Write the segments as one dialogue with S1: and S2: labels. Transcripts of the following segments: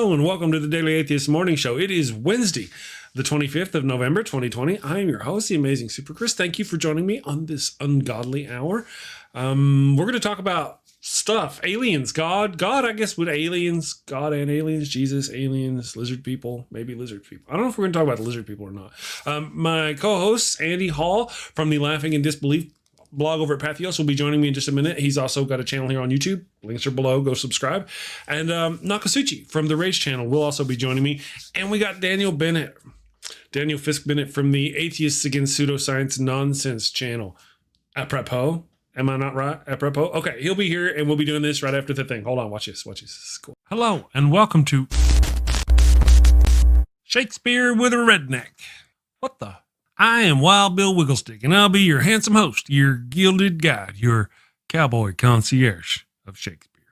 S1: Hello and welcome to the Daily Atheist Morning Show. It is Wednesday, the 25th of November, 2020. I am your host, the amazing Super Chris. Thank you for joining me on this ungodly hour. We're going to talk about stuff, aliens, God, I guess with aliens, God and aliens, Jesus, aliens, lizard people, maybe lizard people. I don't know if we're going to talk about the lizard people or not. My co-host, Andy Hall from the Laughing in Disbelief blog over at Patheos will be joining me in just a minute. He's also got a channel here on YouTube. Links are below. Go subscribe. And Nokasuchi from the Rage channel will also be joining me. And we got Daniel Fisk Bennett from the Atheists Against Pseudoscience Nonsense channel. Apropos. Am I not right? Apropos. Okay, he'll be here and we'll be doing this right after the thing. Hold on, watch this. This is cool. Hello and welcome to Shakespeare with a Redneck. What the? I am Wild Bill Wigglestick, and I'll be your handsome host, your gilded guide, your cowboy concierge of Shakespeare.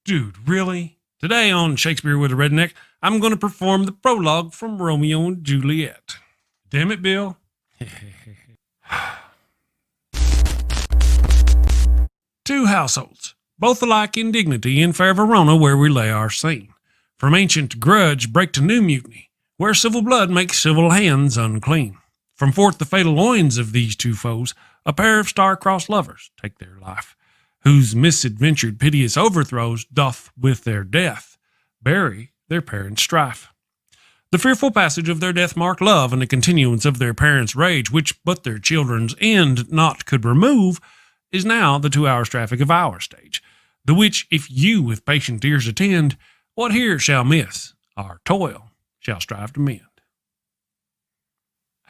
S1: Dude, really? Today on Shakespeare with a Redneck, I'm going to perform the prologue from Romeo and Juliet. Damn it, Bill. Two households, both alike in dignity in fair Verona, where we lay our scene. From ancient grudge break to new mutiny, where civil blood makes civil hands unclean. From forth the fatal loins of these two foes, a pair of star-crossed lovers take their life, whose misadventured piteous overthrows doth with their death bury their parents' strife. The fearful passage of their death-marked love and the continuance of their parents' rage, which but their children's end not could remove, is now the 2 hours traffic of our stage, the which if you with patient ears attend, what here shall miss, our toil shall strive to mend.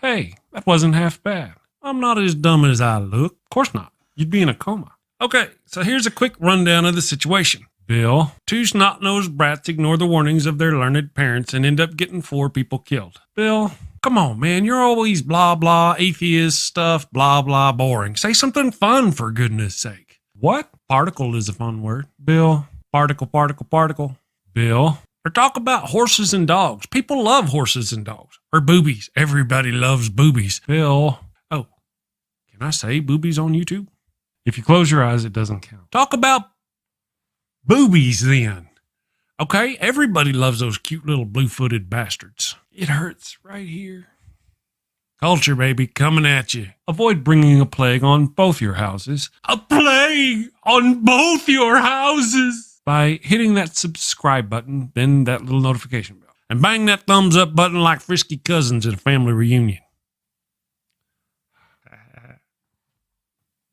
S1: Hey, that wasn't half bad. I'm not as dumb as I look. Of course not. You'd be in a coma. Okay, so here's a quick rundown of the situation. Bill, two snot-nosed brats ignore the warnings of their learned parents and end up getting 4 people killed. Bill, come on, man. You're always blah, blah, atheist stuff, blah, blah, boring. Say something fun, for goodness sake. What? Particle is a fun word. Bill, particle. Bill. Or talk about horses and dogs. People love horses and dogs. Or boobies. Everybody loves boobies. Bill. Oh, can I say boobies on YouTube? If you close your eyes, it doesn't count. Talk about boobies then. Okay, everybody loves those cute little blue-footed bastards. It hurts right here. Culture, baby, coming at you. Avoid bringing a plague on both your houses. A plague on both your houses! By hitting that subscribe button, then that little notification bell. And bang that thumbs up button like frisky cousins at a family reunion.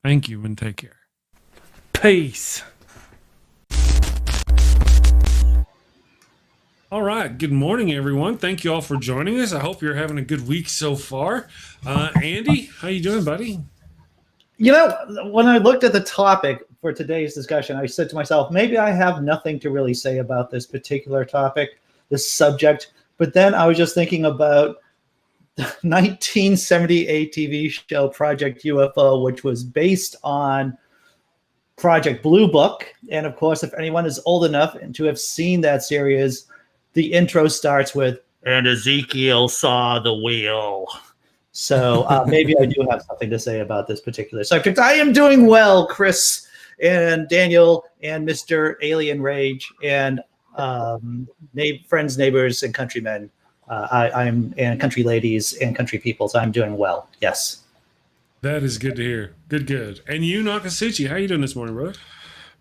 S1: Thank you and take care. Peace. All right. Good morning, everyone. Thank you all for joining us. I hope you're having a good week so far. Andy, how you doing, buddy?
S2: You know, when I looked at the topic for today's discussion, I said to myself, maybe I have nothing to really say about this particular topic, this subject. But then I was just thinking about the 1978 TV show Project UFO, which was based on Project Blue Book. And of course, if anyone is old enough to have seen that series, the intro starts with, "And Ezekiel saw the wheel." So maybe I do have something to say about this particular subject. I am doing well, Chris and Daniel and Mr. Alien Rage and friends, neighbors, and countrymen. And country ladies and country people. So I'm doing well. Yes.
S1: That is good to hear. Good. And you, Nokasuchi, how you doing this morning, brother?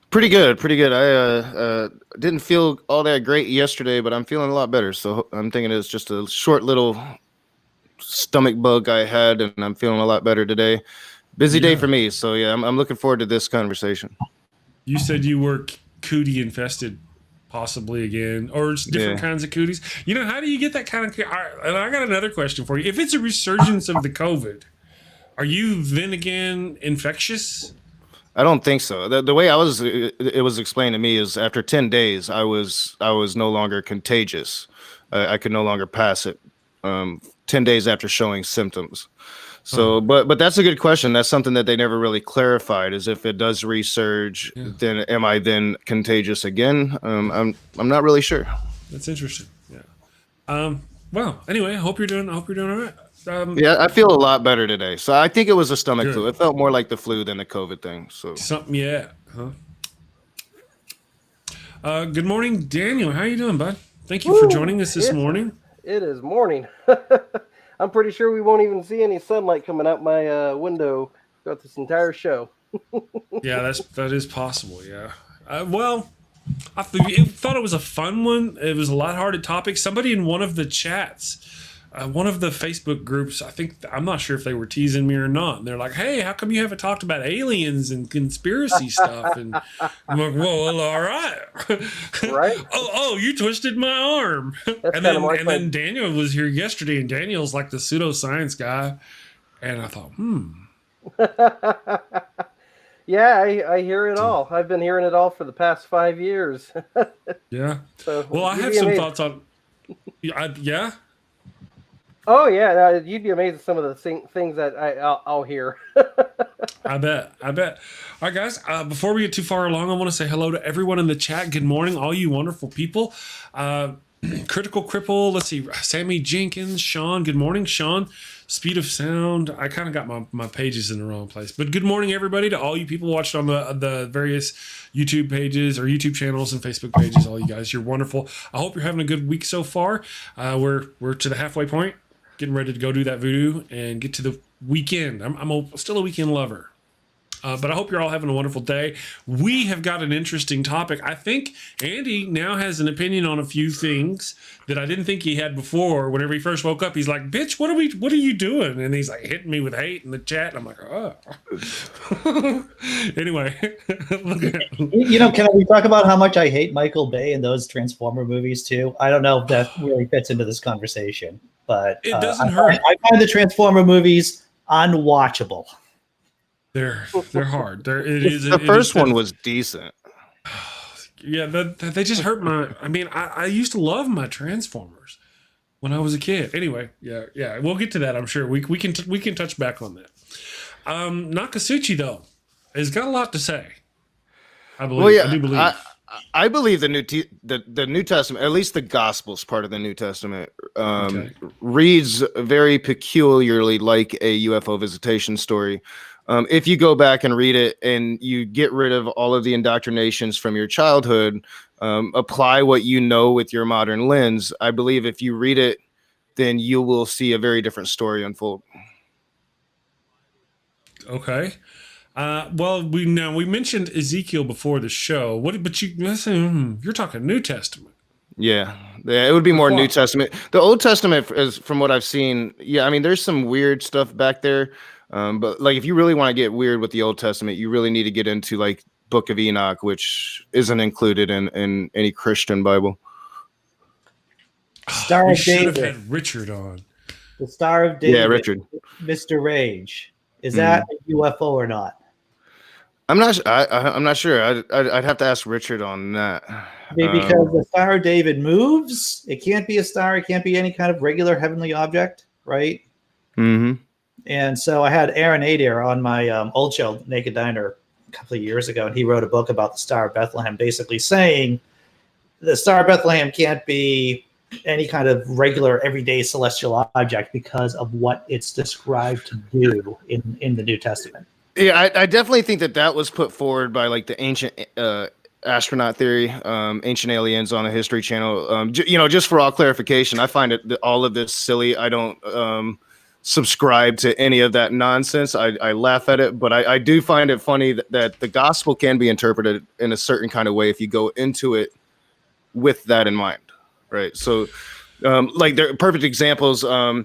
S3: Pretty good. I didn't feel all that great yesterday, but I'm feeling a lot better. So I'm thinking it's just a short little stomach bug I had, and I'm feeling a lot better today. Busy day for me. So yeah, I'm looking forward to this conversation.
S1: You said you were cootie infested possibly again, or it's different kinds of cooties. You know, how do you get that kind of... And I got another question for you. If it's a resurgence of the COVID, are you then again infectious?
S3: I don't think so. The way it was explained to me is after 10 days, I was no longer contagious. I could no longer pass it 10 days after showing symptoms. So, but that's a good question. That's something that they never really clarified, is if it does resurge, then am I then contagious again? I'm not really sure.
S1: That's interesting. Yeah. Well, anyway, I hope you're doing all right.
S3: Yeah, I feel a lot better today. So I think it was a stomach flu. It felt more like the flu than the COVID thing. So something,
S1: huh? Good morning, Daniel. How you doing, bud? Thank you for joining us this morning.
S4: It is morning. I'm pretty sure we won't even see any sunlight coming out my window throughout this entire show.
S1: Yeah, that is possible. Yeah. Well, I thought it was a fun one. It was a lighthearted topic. Somebody in one of the chats, one of the Facebook groups, I'm not sure if they were teasing me or not. And they're like, "Hey, how come you haven't talked about aliens and conspiracy stuff?" And I'm like, "Well, all right,
S4: Right?
S1: oh, you twisted my arm." And then Daniel was here yesterday, and Daniel's like the pseudoscience guy, and I thought,
S4: Yeah, I hear it all. I've been hearing it all for the past 5 years.
S1: Yeah.
S4: So
S1: Well, I have some thoughts on. Yeah.
S4: Oh yeah, you'd be amazed at some of the things that I'll hear.
S1: I bet. All right, guys. Before we get too far along, I want to say hello to everyone in the chat. Good morning, all you wonderful people. Critical Cripple. Let's see. Sammy Jenkins. Sean. Good morning, Sean. Speed of Sound. I kind of got my pages in the wrong place. But good morning, everybody, to all you people watching on the various YouTube pages or YouTube channels and Facebook pages. All you guys, you're wonderful. I hope you're having a good week so far. We're to the halfway point. Getting ready to go do that voodoo and get to the weekend. I'm still a weekend lover. But I hope you're all having a wonderful day. We have got an interesting topic. I think Andy now has an opinion on a few things that I didn't think he had before. Whenever he first woke up, he's like, "Bitch, what are you doing?" And he's like hitting me with hate in the chat. And I'm like, "Oh." Anyway,
S2: Can we talk about how much I hate Michael Bay and those Transformer movies too? I don't know if that really fits into this conversation, but
S1: it doesn't hurt.
S2: I find the Transformer movies unwatchable.
S1: They're hard.
S3: The first one was decent.
S1: Yeah, they just hurt my. I mean, I used to love my Transformers when I was a kid. Anyway, yeah, we'll get to that. I'm sure we can touch back on that. Nokasuchi though has got a lot to say. I believe. Well, yeah, I do believe.
S3: I believe the New Testament, at least the Gospels part of the New Testament, reads very peculiarly like a UFO visitation story. If you go back and read it and you get rid of all of the indoctrinations from your childhood, apply what you know with your modern lens, I believe if you read it, then you will see a very different story unfold.
S1: Okay. Well, we mentioned Ezekiel before the show. But you're talking New Testament.
S3: Yeah, it would be more New Testament. The Old Testament, is from what I've seen. Yeah, I mean, there's some weird stuff back there. But like, if you really want to get weird with the Old Testament, you really need to get into like Book of Enoch, which isn't included in any Christian Bible.
S2: Star of
S1: should
S2: David.
S1: have had Richard on.
S2: The Star of David.
S3: Yeah, Richard.
S2: Mr. Rage. Is that a UFO or not?
S3: I'm not. I'm not sure. I'd have to ask Richard on that.
S2: Because the Star of David moves. It can't be a star. It can't be any kind of regular heavenly object, right?
S3: Mm-hmm.
S2: And so I had Aaron Adair on my old show, Naked Diner, a couple of years ago, and he wrote a book about the Star of Bethlehem, basically saying the Star of Bethlehem can't be any kind of regular, everyday celestial object because of what it's described to do in the New Testament.
S3: Yeah, I definitely think that was put forward by like the ancient astronaut theory, ancient aliens on a History Channel. Just for all clarification, I find all of this silly. I don't subscribe to any of that nonsense. I laugh at it, but I do find it funny that the gospel can be interpreted in a certain kind of way if you go into it with that in mind, right? So, like, they're perfect examples. I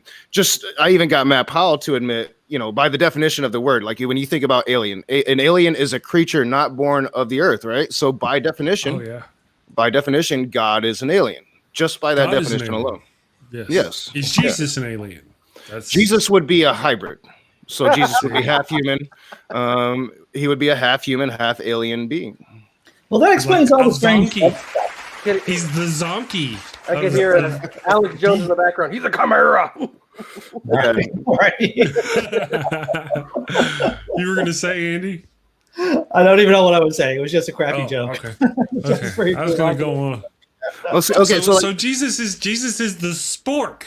S3: even got Matt Powell to admit, by the definition of the word, like when you think about alien, an alien is a creature not born of the earth, right? So by definition, God is an alien, just by that definition alone. Yes.
S1: Is Jesus an alien?
S3: Jesus would be a hybrid. So Jesus would be half human. He would be a half human, half alien being.
S2: Well, that explains all the strange
S1: stuff. He's the zonkey.
S4: I can hear Alex Jones in the background. He's a chimera.
S2: Right.
S1: You were going to say, Andy?
S2: I don't even know what I was saying. It was just a crappy joke.
S1: Okay. I was going to go on. So Jesus is the spork.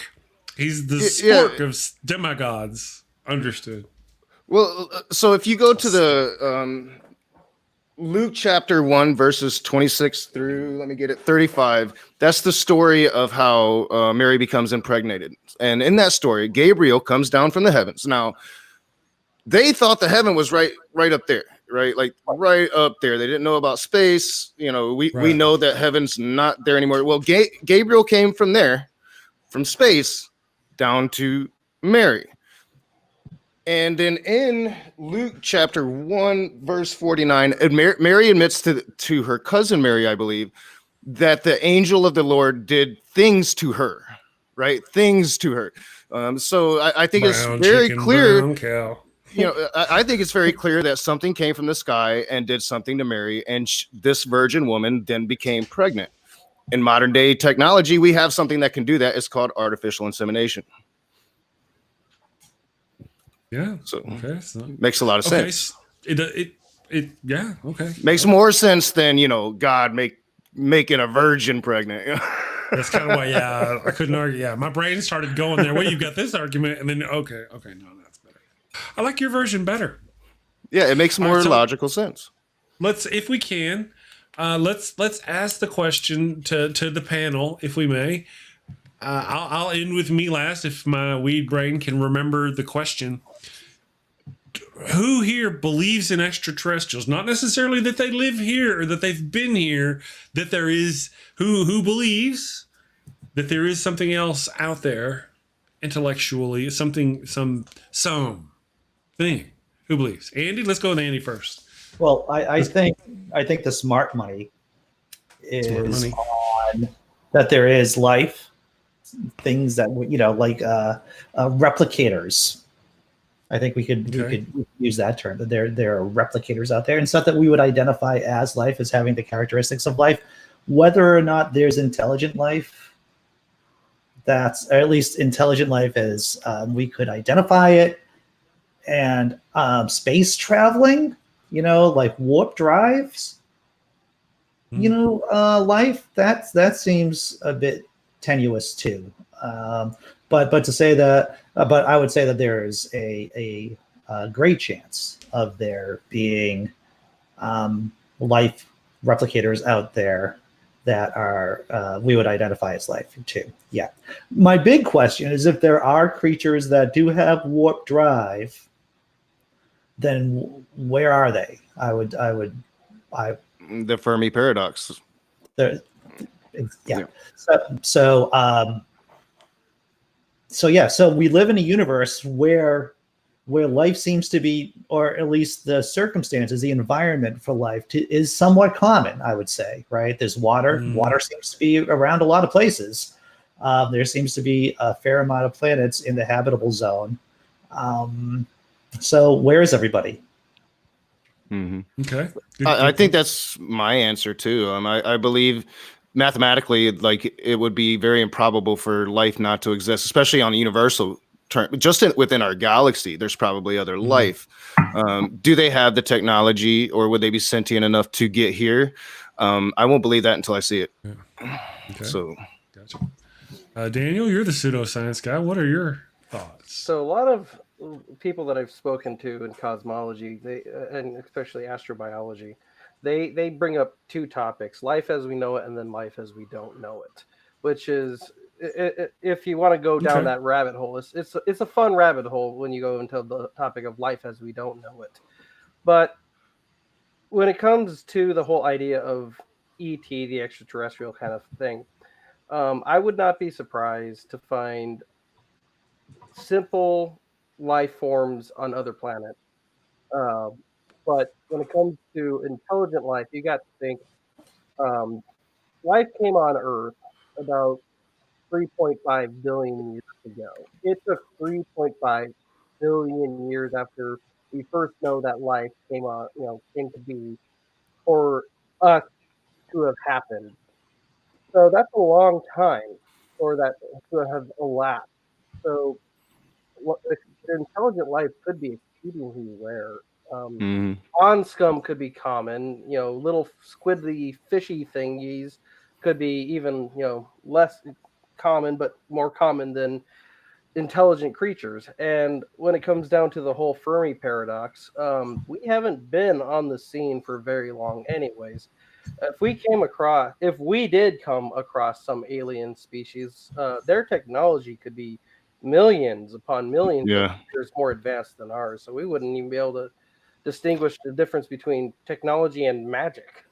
S1: He's the spork of demigods. Understood.
S3: Well, so if you go to the Luke chapter 1, verses 26 through, let me get it, 35. That's the story of how Mary becomes impregnated. And in that story, Gabriel comes down from the heavens. Now, they thought the heaven was right up there, right? Like right up there. They didn't know about space. You know, we know that heaven's not there anymore. Well, Gabriel came from there, from space, down to Mary. And then in Luke chapter 1, verse 49, Mary admits to her cousin Mary, I believe, that the angel of the Lord did things to her, right? Things to her. So I think it's very clear.
S1: Brown cow.
S3: You know, I think it's very clear that something came from the sky and did something to Mary, and this virgin woman then became pregnant. In modern day technology, we have something that can do that. It's called artificial insemination.
S1: Yeah.
S3: So,
S1: okay. So
S3: makes a lot of sense.
S1: It yeah. Okay.
S3: Makes more sense than, you know, God making a virgin pregnant.
S1: That's kind of why. Yeah, I couldn't argue. Yeah, my brain started going there. Well, you've got this argument, and then okay, no, that's better. I like your version better.
S3: Yeah, it makes more logical sense.
S1: Let's, if we can, let's ask the question to the panel, if we may. I'll end with me last, if my weed brain can remember the question. Who here believes in extraterrestrials? Not necessarily that they live here or that they've been here. That there is who believes that there is something else out there, intellectually, some thing. Who believes? Andy, let's go with Andy first.
S2: Well, I think the smart money is on that there is life. Things that, you know, like replicators. I think we could use that term. That there are replicators out there and stuff that we would identify as life, as having the characteristics of life. Whether or not there's intelligent life, or at least intelligent life as we could identify it, and space traveling. You know, like warp drives. You know, life that seems a bit tenuous too, but to say that, but I would say that there is a great chance of there being life replicators out there that are we would identify as life too. Yeah, my big question is, if there are creatures that do have warp drive, then where are they? The
S3: Fermi paradox.
S2: Yeah. So we live in a universe where life seems to be, or at least the circumstances, the environment for life is somewhat common, I would say, right? There's water. Water seems to be around a lot of places. There seems to be a fair amount of planets in the habitable zone. So where is everybody?
S3: Mm-hmm.
S1: Okay.
S3: I think that's my answer too. I believe mathematically, like, it would be very improbable for life not to exist, especially on a universal term. Just within our galaxy, there's probably other life. Do they have the technology, or would they be sentient enough to get here? I won't believe that until I see it.
S1: Yeah. Okay.
S3: So,
S1: gotcha. Daniel, you're the pseudoscience guy. What are your thoughts?
S4: So a lot of people that I've spoken to in cosmology, and especially astrobiology, they bring up two topics: life as we know it, and then life as we don't know it. Which is, if you want to go down that rabbit hole, it's a fun rabbit hole when you go into the topic of life as we don't know it. But when it comes to the whole idea of ET, the extraterrestrial kind of thing, I would not be surprised to find simple life forms on other planets. But when it comes to intelligent life, you got to think life came on Earth about 3.5 billion years ago. It took 3.5 billion years after we first know that life came to be, for us to have happened. So that's a long time for that to have elapsed. So intelligent life could be exceedingly rare. On scum could be common. Little squidly, fishy thingies could be even less common, but more common than intelligent creatures. And when it comes down to the whole Fermi paradox, we haven't been on the scene for very long, anyways. If we did come across some alien species, their technology could be millions upon millions of years more advanced than ours. So we wouldn't even be able to distinguish the difference between technology and magic.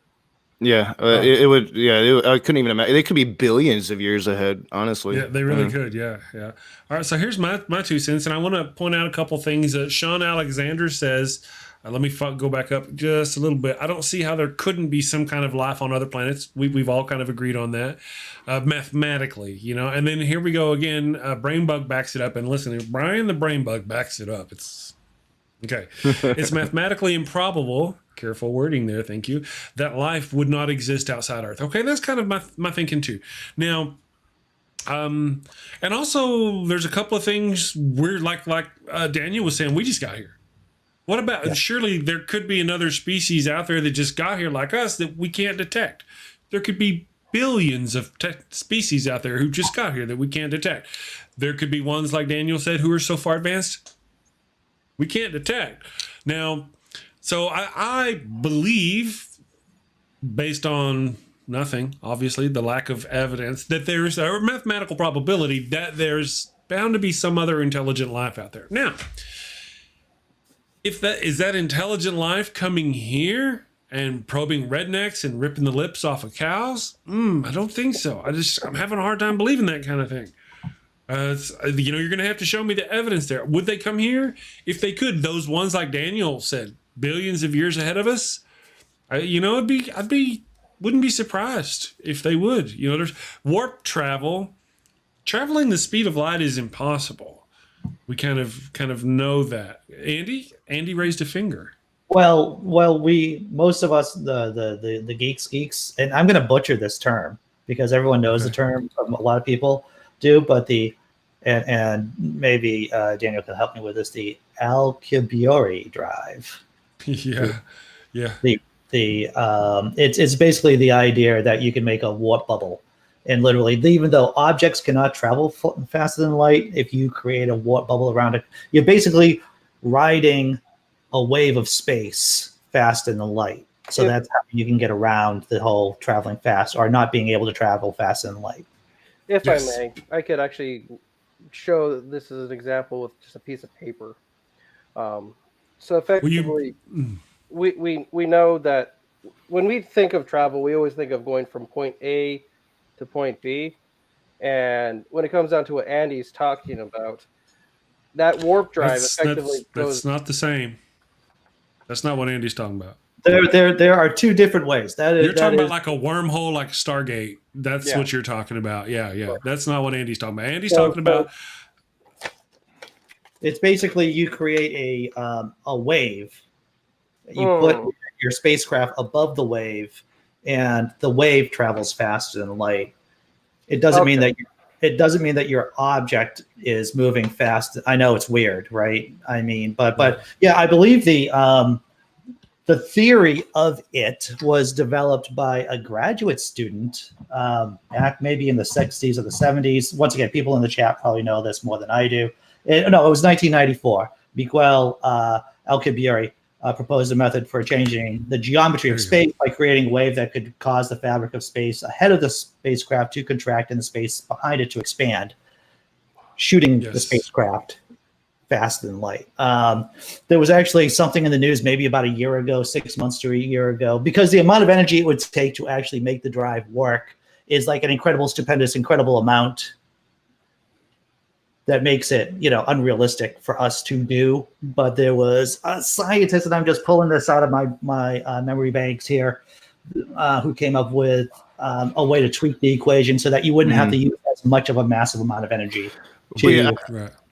S3: Yeah, it would. Yeah, I couldn't even imagine. They could be billions of years ahead. Honestly,
S1: Yeah, they really could. Yeah, yeah. All right, so here's my 2 cents, and I want to point out a couple things that Sean Alexander says. Let me go back up just a little bit. I don't see how there couldn't be some kind of life on other planets. We've all kind of agreed on that mathematically, you know. And then here we go again. Brainbug backs it up, and listen, Brian the Brainbug backs it up. It's okay. It's mathematically improbable. Careful wording there, thank you. That life would not exist outside Earth. Okay, that's kind of my thinking too. Now, and also there's a couple of things we're like Daniel was saying. We just got here. What about surely there could be another species out there that just got here like us that we can't detect. There could be billions of species out there who just got here that we can't detect. There could be ones like Daniel said who are so far advanced we can't detect. Now, so I believe, based on nothing, obviously, the lack of evidence, that there's a mathematical probability that there's bound to be some other intelligent life out there. Now, if that is that intelligent life coming here and probing rednecks and ripping the lips off of cows, I don't think so. I'm having a hard time believing that kind of thing. You're going to have to show me the evidence there. Would they come here? If they could, those ones like Daniel said, billions of years ahead of us, wouldn't be surprised if they would. You know, there's warp traveling the speed of light is impossible. We kind of know that. Andy raised a finger.
S2: Well, most of us, the geeks, and I'm going to butcher this term because everyone knows the term. A lot of people do, but and maybe Daniel can help me with this. The Alcubierre drive.
S1: Yeah.
S2: It's basically the idea that you can make a warp bubble, and literally, even though objects cannot travel faster than light, if you create a warp bubble around it, you're basically riding a wave of space faster than light. So that's how you can get around the whole traveling fast or not being able to travel faster than light.
S4: If I may, I could actually show this as an example with just a piece of paper. So effectively, we know that when we think of travel, we always think of going from point A to point B. And when it comes down to what Andy's talking about, that warp drive
S1: that's not the same. That's not what Andy's talking about.
S2: There are two different ways.
S1: You're talking about like a wormhole, like Stargate. That's what you're talking about. Yeah. That's not what Andy's talking about. Andy's talking about.
S2: It's basically you create a wave. You put your spacecraft above the wave, and the wave travels faster than light. It doesn't mean that your object is moving fast. I know it's weird, right? I mean, but yeah, I believe the theory of it was developed by a graduate student back maybe in the 60s or the 70s. Once again, people in the chat probably know this more than I do. It was 1994. Miguel Alcubierre proposed a method for changing the geometry of space by creating a wave that could cause the fabric of space ahead of the spacecraft to contract and the space behind it to expand, shooting the spacecraft faster than light. There was actually something in the news maybe about a year ago, 6 months to a year ago, because the amount of energy it would take to actually make the drive work is like an incredible amount that makes it, unrealistic for us to do. But there was a scientist, and I'm just pulling this out of my memory banks here, who came up with a way to tweak the equation so that you wouldn't have to use as much of a massive amount of energy to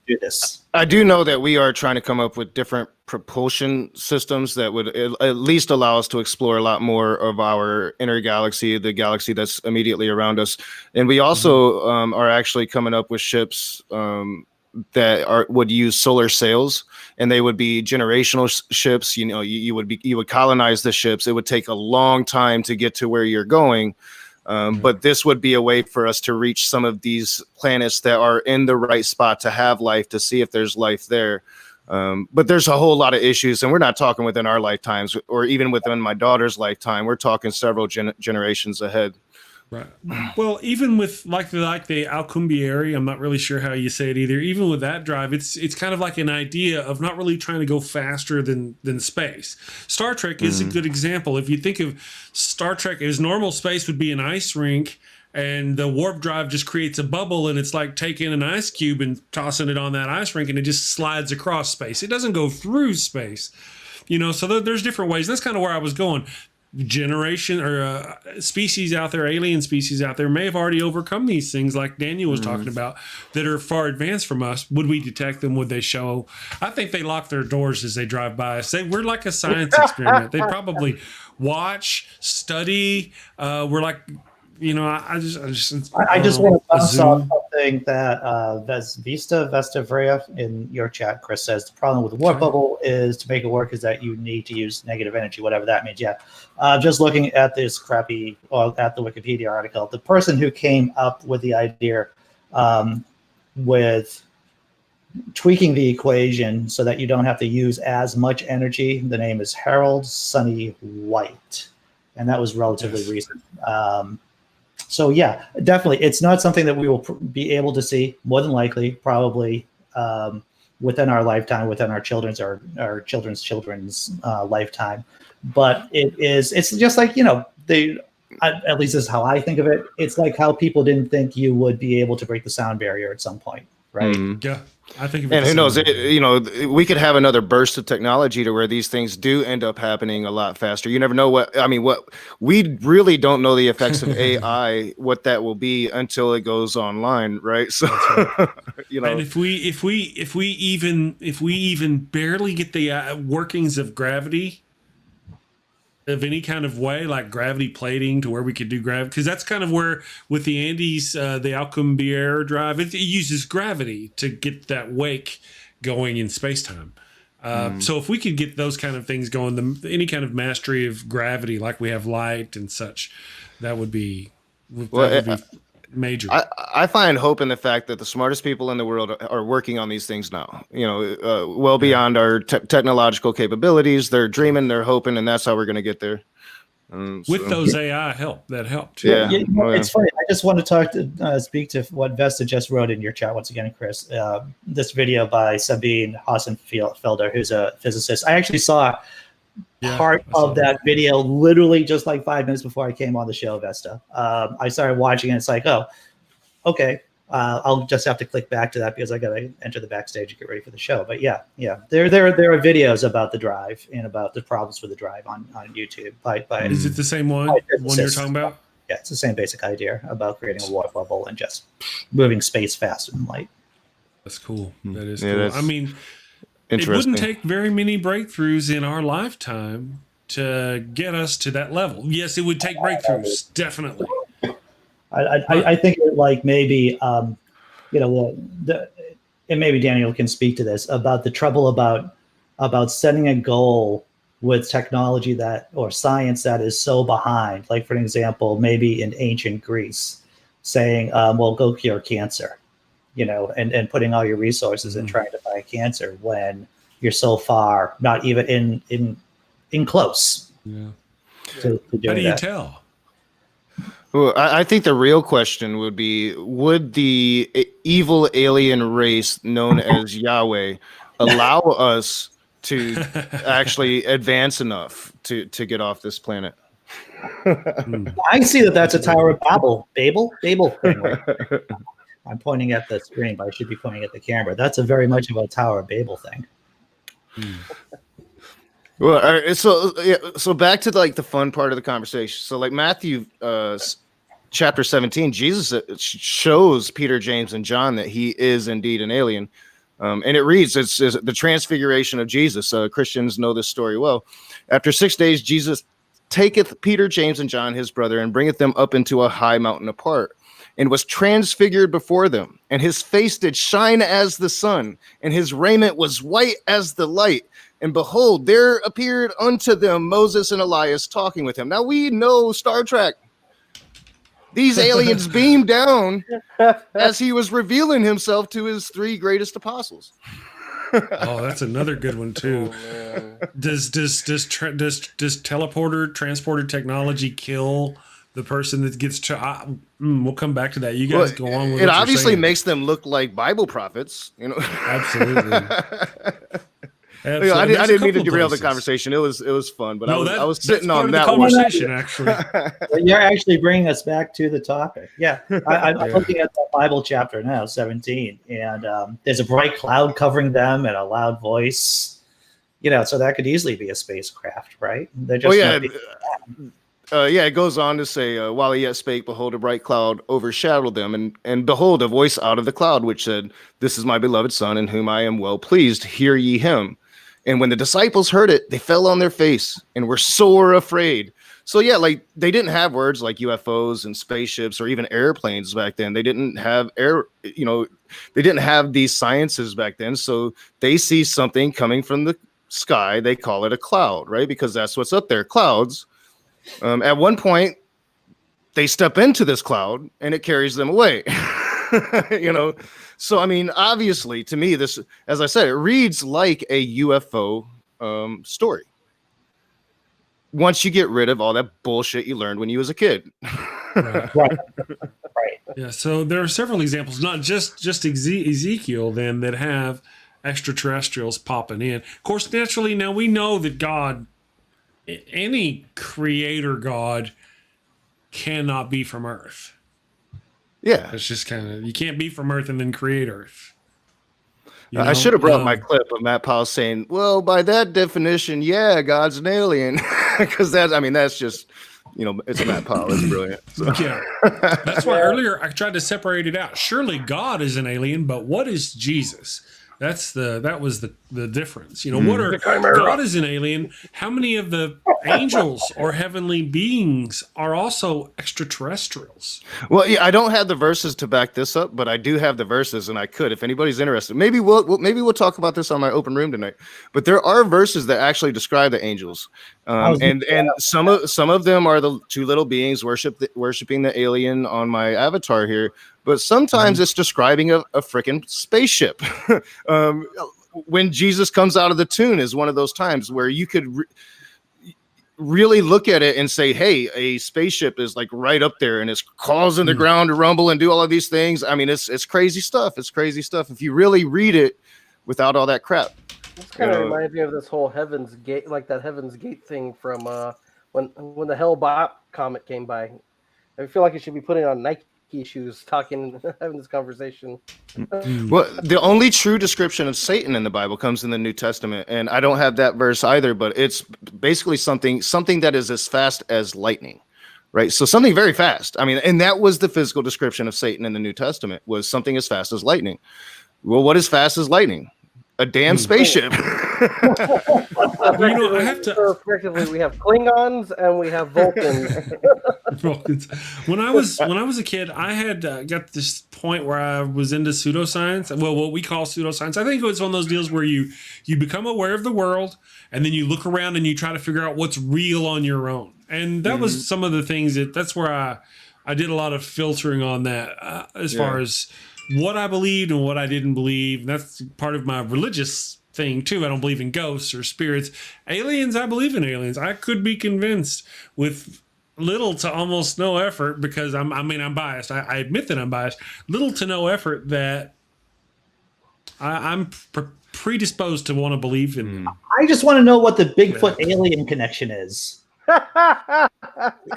S2: do this.
S3: I do know that we are trying to come up with different propulsion systems that would at least allow us to explore a lot more of our inner galaxy, the galaxy that's immediately around us. And we also are actually coming up with ships that would use solar sails, and they would be generational ships. You would colonize the ships. It would take a long time to get to where you're going. But this would be a way for us to reach some of these planets that are in the right spot to have life, to see if there's life there. But there's a whole lot of issues, and we're not talking within our lifetimes or even within my daughter's lifetime. We're talking several generations ahead.
S1: Right. Well, even with like the Alcumbieri, I'm not really sure how you say it either. Even with that drive, it's kind of like an idea of not really trying to go faster than space. Star Trek is a good example. If you think of Star Trek as normal space would be an ice rink, and the warp drive just creates a bubble, and it's like taking an ice cube and tossing it on that ice rink, and it just slides across space. It doesn't go through space, So there's different ways. That's kind of where I was going. Generation or species out there, alien species out there, may have already overcome these things like Daniel was talking about that are far advanced from us. Would we detect them? Would they show? I think they lock their doors as they drive by us. We're like a science experiment. They probably watch, study. We're like, I
S2: just want to bounce off something that Vesta Freya in your chat, Chris, says the problem with the warp bubble is to make it work is that you need to use negative energy, whatever that means. Yeah. Just looking at this at the Wikipedia article, the person who came up with the idea with tweaking the equation so that you don't have to use as much energy, the name is Harold Sonny White, and that was relatively recent. So yeah, definitely, it's not something that we will be able to see, more than likely, probably within our lifetime, within our children's or our children's lifetime. But it's just like, at least this is how I think of it. It's like how people didn't think you would be able to break the sound barrier at some point, right?
S1: Yeah. I think,
S3: and who knows? We could have another burst of technology to where these things do end up happening a lot faster. You never know what we really don't know the effects of AI, what that will be until it goes online, right? So,
S1: right. And if we even barely get the workings of gravity of any kind of way, like gravity plating to where we could do gravity, because that's kind of where with the Andes, the Alcumbier drive, it uses gravity to get that wake going in space-time. So if we could get those kind of things going, any kind of mastery of gravity, like we have light and such, that would be major.
S3: I find hope in the fact that the smartest people in the world are working on these things now, well beyond our technological capabilities. They're dreaming, they're hoping, and that's how we're going to get there.
S1: With those AI that helped.
S3: Yeah.
S2: It's funny. I just want to speak to what Vesta just wrote in your chat once again, Chris. This video by Sabine Hassenfelder, who's a physicist. I actually saw part of that video literally just like 5 minutes before I came on the show, Vesta. I started watching it. It's like, oh, okay. I'll just have to click back to that because I got to enter the backstage and get ready for the show. But yeah. There are videos about the drive and about the problems with the drive on YouTube.
S1: Is it the same one you're talking about?
S2: Yeah, it's the same basic idea about creating a water bubble and just moving space faster than light.
S1: That's cool. That is cool. I mean, it wouldn't take very many breakthroughs in our lifetime to get us to that level. Yes, it would take breakthroughs, definitely.
S2: I think maybe and maybe Daniel can speak to this about the trouble about setting a goal with technology or science that is so behind. Like, for example, maybe in ancient Greece, saying, well, go cure cancer, and putting all your resources in trying to fight cancer when you're so far, not even in close.
S1: Yeah.
S2: To
S1: How do you tell?
S3: Well, I think the real question would be, would the evil alien race known as Yahweh allow us to actually advance enough to get off this planet?
S2: I see that's a Tower of Babel thing. Right? I'm pointing at the screen, but I should be pointing at the camera. That's a very much of a Tower of Babel thing.
S3: Well, all right, so back to the fun part of the conversation. So Matthew chapter 17, Jesus shows Peter, James, and John that he is indeed an alien. And it reads, it's the transfiguration of Jesus. Christians know this story well. After 6 days, Jesus taketh Peter, James, and John, his brother, and bringeth them up into a high mountain apart, and was transfigured before them. And his face did shine as the sun, and his raiment was white as the light. And behold, there appeared unto them Moses and Elias talking with him. Now we know Star Trek. These aliens beamed down as he was revealing himself to his 3 greatest apostles.
S1: Oh, that's another good one too. Does transporter technology kill the person that gets we'll come back to that. You guys go on with
S3: it. Obviously makes them look like Bible prophets, you know.
S1: Absolutely.
S3: I didn't mean to derail the conversation. It was fun, but I was sitting on that
S1: conversation. Actually,
S2: you're actually bringing us back to the topic. Yeah, I'm looking at the Bible chapter now, 17, and there's a bright cloud covering them and a loud voice. You know, so that could easily be a spacecraft, right? They're just
S3: it goes on to say, while he yet spake, behold, a bright cloud overshadowed them, and behold, a voice out of the cloud, which said, "This is my beloved Son, in whom I am well pleased. Hear ye him." And when the disciples heard it, they fell on their face and were sore afraid. So yeah, like they didn't have words like UFOs and spaceships or even airplanes back then. They didn't have they didn't have these sciences back then. So they see something coming from the sky. They call it a cloud, right? Because that's what's up there, clouds. At one point, they step into this cloud and it carries them away. You know, so I mean, obviously, to me, this, as I said, it reads like a UFO story. Once you get rid of all that bullshit you learned when you was a kid.
S2: Right.
S1: Yeah. So there are several examples, not just Ezekiel, then, that have extraterrestrials popping in. Of course, naturally, now we know that God, any creator God, cannot be from Earth.
S3: Yeah,
S1: it's just kind of, you can't be from Earth and then create Earth. You know?
S3: I should have brought my clip of Matt Powell saying, "Well, by that definition, yeah, God's an alien," because that's just, you know, it's Matt Powell. It's brilliant. So.
S1: Yeah, that's why earlier I tried to separate it out. Surely God is an alien, but what is Jesus? That was the difference. You know, God is an alien. How many of the angels or heavenly beings are also extraterrestrials?
S3: Well, yeah, I don't have the verses to back this up, but I do have the verses, and I could, if anybody's interested. Maybe we'll talk about this on my open room tonight. But there are verses that actually describe the angels, and some of them are the 2 little beings worshiping the alien on my avatar here. But sometimes it's describing a freaking spaceship. When Jesus comes out of the tomb is one of those times where you could really look at it and say, hey, a spaceship is like right up there and it's causing the ground to rumble and do all of these things. I mean, it's crazy stuff. It's crazy stuff if you really read it without all that crap.
S4: This kind of reminds me of this whole Heaven's Gate, like that Heaven's Gate thing from when the Hell-Bop comet came by. I feel like it should be putting on Nike shoes, having this conversation.
S3: Well, the only true description of Satan in the Bible comes in the New Testament, and I don't have that verse either, but it's basically something that is as fast as lightning, right? So something very fast. I mean, and that was the physical description of Satan in the New Testament, was something as fast as lightning. Well, what is fast as lightning? A damn spaceship.
S4: I have to. Effectively, we have Klingons and we have Vulcans.
S1: Vulcans. When I was a kid, I had got this point where I was into pseudoscience. Well, what we call pseudoscience. I think it was one of those deals where you become aware of the world, and then you look around and you try to figure out what's real on your own. And that was some of the things that's where I did a lot of filtering on that as far as what I believed and what I didn't believe. And that's part of my religious thing too. I don't believe in ghosts or spirits. Aliens, I believe in aliens. I could be convinced with little to almost no effort, because I'm biased. I admit that I'm biased. Little to no effort that I'm predisposed to want to believe in.
S2: I just want to know what the Bigfoot alien connection is.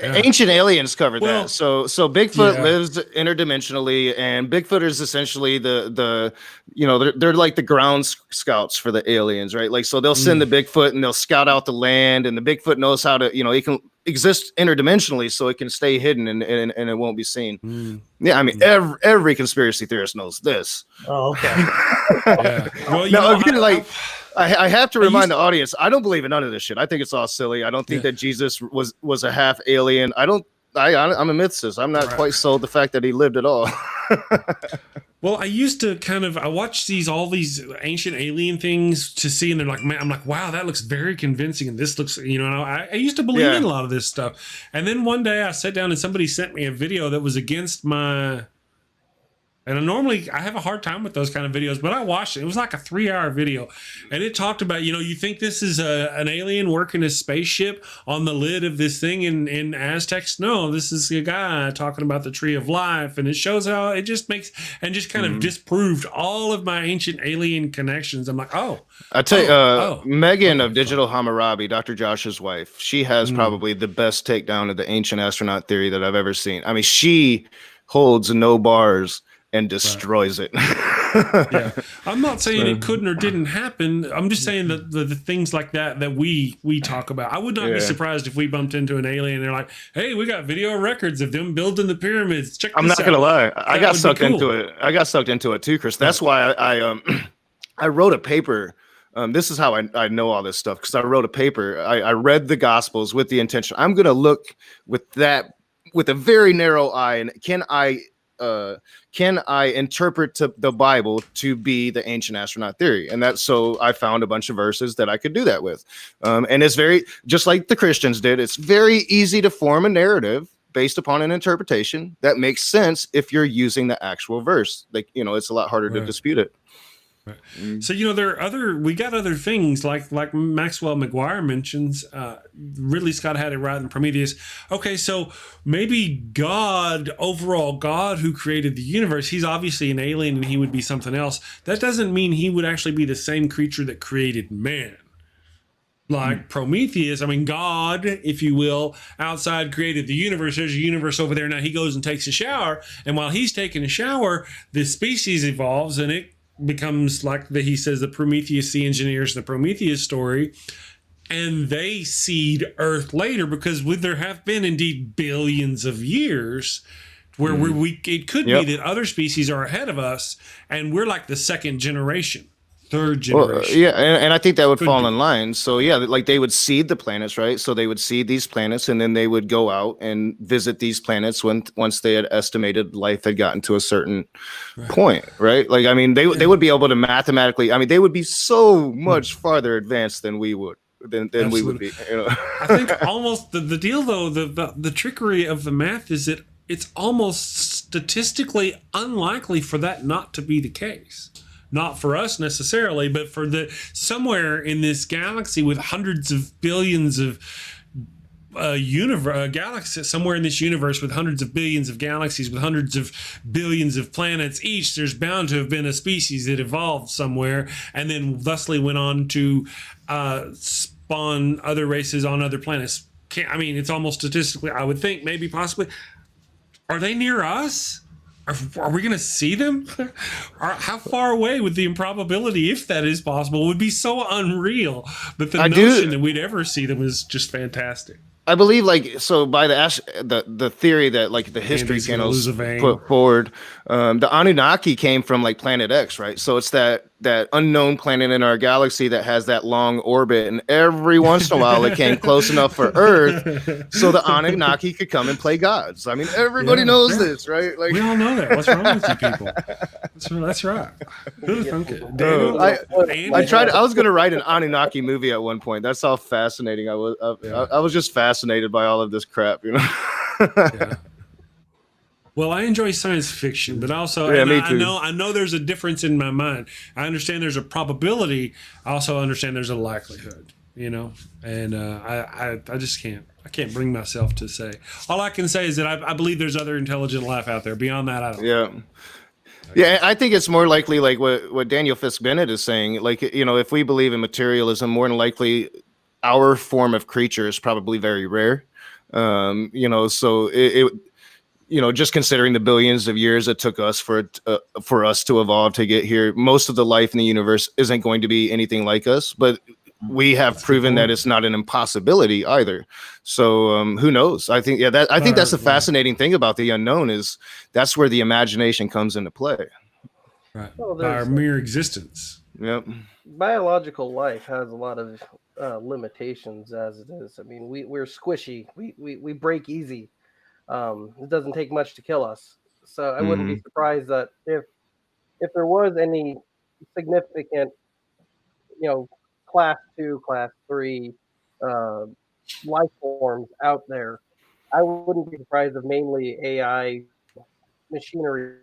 S3: Ancient aliens covered that. So Bigfoot lives interdimensionally, and Bigfoot is essentially the they're like the ground scouts for the aliens, right? Like, so they'll send the Bigfoot and they'll scout out the land, and the Bigfoot knows how to, it can exist interdimensionally, so it can stay hidden and it won't be seen. Yeah, I mean, every conspiracy theorist knows this.
S2: Oh, okay.
S3: Well, I have to remind the audience, I don't believe in none of this shit. I think it's all silly. I don't think that Jesus was a half alien. I I'm a mythicist. I'm not quite sold the fact that he lived at all.
S1: Well, I used to I watch all these ancient alien things to see, and they're like, man, I'm like, wow, that looks very convincing, and this looks, I used to believe in a lot of this stuff, and then one day I sat down and somebody sent me a video that was against my. And normally I have a hard time with those kind of videos, but I watched it. It was like a 3-hour video. And it talked about, you think this is an alien working a spaceship on the lid of this thing in Aztecs? No, this is a guy talking about the tree of life. And it shows how it just makes, and just kind of disproved all of my ancient alien connections. I'm like,
S3: I tell you, Megan of Digital Hammurabi, Dr. Josh's wife, she has probably the best takedown of the ancient astronaut theory that I've ever seen. I mean, she holds no bars and destroys it.
S1: Yeah, I'm not saying it couldn't or didn't happen. I'm just saying that the things like that we talk about. I would not be surprised if we bumped into an alien and they're like, "Hey, we got video records of them building the pyramids. Check this out."
S3: I'm not gonna lie, I got sucked into it. I got sucked into it too, Chris. That's why I wrote a paper. This is how I know all this stuff, because I wrote a paper. I read the Gospels with the intention, I'm gonna look with a very narrow eye, and can I interpret the Bible to be the ancient astronaut theory? And so I found a bunch of verses that I could do that with. And it's very, just like the Christians did, it's very easy to form a narrative based upon an interpretation that makes sense if you're using the actual verse. Like, it's a lot harder to dispute it.
S1: So there are we got other things like Maxwell McGuire mentions. Ridley Scott had it right in Prometheus. Okay, so maybe God, overall God who created the universe, he's obviously an alien and he would be something else. That doesn't mean he would actually be the same creature that created man. Like Prometheus, I mean, God, if you will, outside created the universe. There's a universe over there. Now he goes and takes a shower, and while he's taking a shower, the species evolves, and it becomes like he says, the Prometheus, the engineers, the Prometheus story, and they seed Earth later, because there have been indeed billions of years where it could be that other species are ahead of us, and we're like the second generation. Third generation.
S3: Well, and I think that would fall in line. So like they would seed the planets, right? So they would seed these planets, and then they would go out and visit these planets once they had estimated life had gotten to a certain point, right? Like, I mean, they would be able to mathematically. I mean, they would be so much farther advanced than we would. Than we would be.
S1: I think almost the deal, though, the trickery of the math is that it's almost statistically unlikely for that not to be the case. Not for us necessarily, but for somewhere in this galaxy with hundreds of billions of galaxies, somewhere in this universe with hundreds of billions of galaxies with hundreds of billions of planets each, there's bound to have been a species that evolved somewhere and then thusly went on to spawn other races on other planets. It's almost statistically, I would think, maybe possibly. Are they near us? Are we going to see them? How far away would the improbability, if that is possible, would be so unreal that the notion that we'd ever see them is just fantastic.
S3: I believe, by the theory that the history channels put forward, the Anunnaki came from planet X, right? So it's that unknown planet in our galaxy that has that long orbit, and every once in a while it came close enough for Earth so the Anunnaki could come and play gods. I mean, everybody knows this, right?
S1: We all know that. What's wrong with you people? That's right.
S3: I was going to write an Anunnaki movie at one point. That's how fascinating I was. I was just fascinated by all of this crap,
S1: Well, I enjoy science fiction, but also
S3: me too.
S1: I know there's a difference in my mind. I understand there's a probability. I also understand there's a likelihood, and I just can't. I can't bring myself to say. All I can say is that I believe there's other intelligent life out there. Beyond that, I don't.
S3: Yeah, I think it's more likely what Daniel Fisk Bennett is saying. If we believe in materialism, more than likely our form of creature is probably very rare. So it just considering the billions of years it took us for us to evolve to get here, most of the life in the universe isn't going to be anything like us, but we have proven that it's not an impossibility either. So who knows? I think that's the fascinating thing about the unknown, is that's where the imagination comes into play.
S1: Right. Well, our mere existence.
S3: Yep.
S4: Biological life has a lot of limitations as it is. I mean, we're squishy. We break easy. It doesn't take much to kill us. So I wouldn't be surprised that if there was any significant, class 2, class 3 uh, life forms out there, I wouldn't be surprised if mainly AI machinery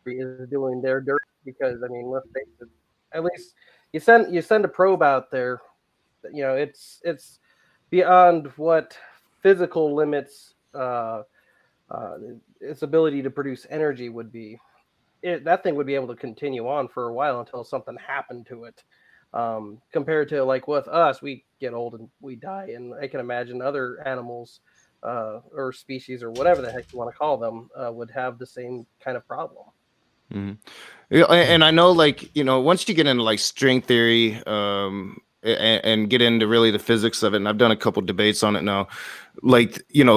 S4: is doing their dirt, because I mean, let's face it, at least you send a probe out there, it's beyond what physical limits its ability to produce energy would be. That thing would be able to continue on for a while until something happened to it. Compared to like with us, we get old and we die, and I can imagine other animals or species or whatever the heck you want to call them would have the same kind of problem.
S3: Yeah, and I know, like, once you get into like string theory, and get into really the physics of it, and I've done a couple debates on it now. Like, we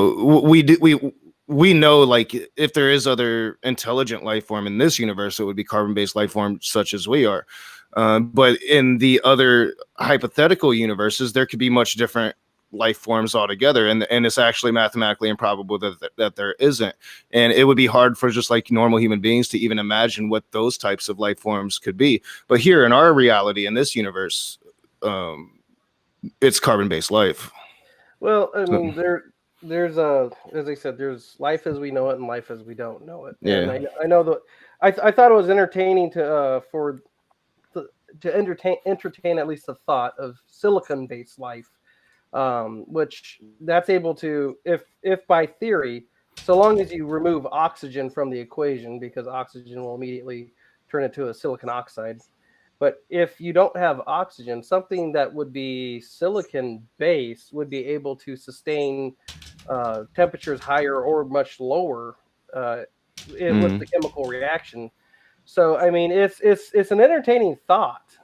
S3: know, like, if there is other intelligent life form in this universe, it would be carbon-based life form such as we are. But in the other hypothetical universes, there could be much different life forms altogether, and it's actually mathematically improbable that there isn't. And it would be hard for just like normal human beings to even imagine what those types of life forms could be. But here in our reality, in this universe, it's carbon-based life.
S4: Well, I mean, there's as I said, there's life as we know it and life as we don't know it.
S3: Yeah.
S4: And I know that I thought it was entertaining to entertain at least the thought of silicon-based life, which that's able to, if by theory, so long as you remove oxygen from the equation, because oxygen will immediately turn into a silicon oxide. But if you don't have oxygen, something that would be silicon-based would be able to sustain temperatures higher or much lower with the chemical reaction. So, I mean, it's an entertaining thought.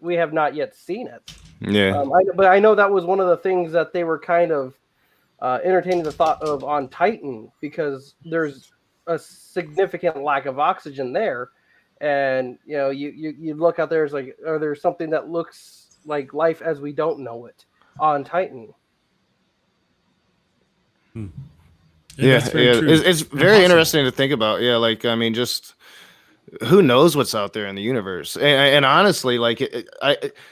S4: We have not yet seen it.
S3: Yeah.
S4: But I know that was one of the things that they were kind of entertaining the thought of on Titan, because there's a significant lack of oxygen there. And you look out there, it's like, are there something that looks like life as we don't know it on Titan?
S3: Yeah, it's very interesting to think about. Yeah, like, I mean, just who knows what's out there in the universe? And honestly, like,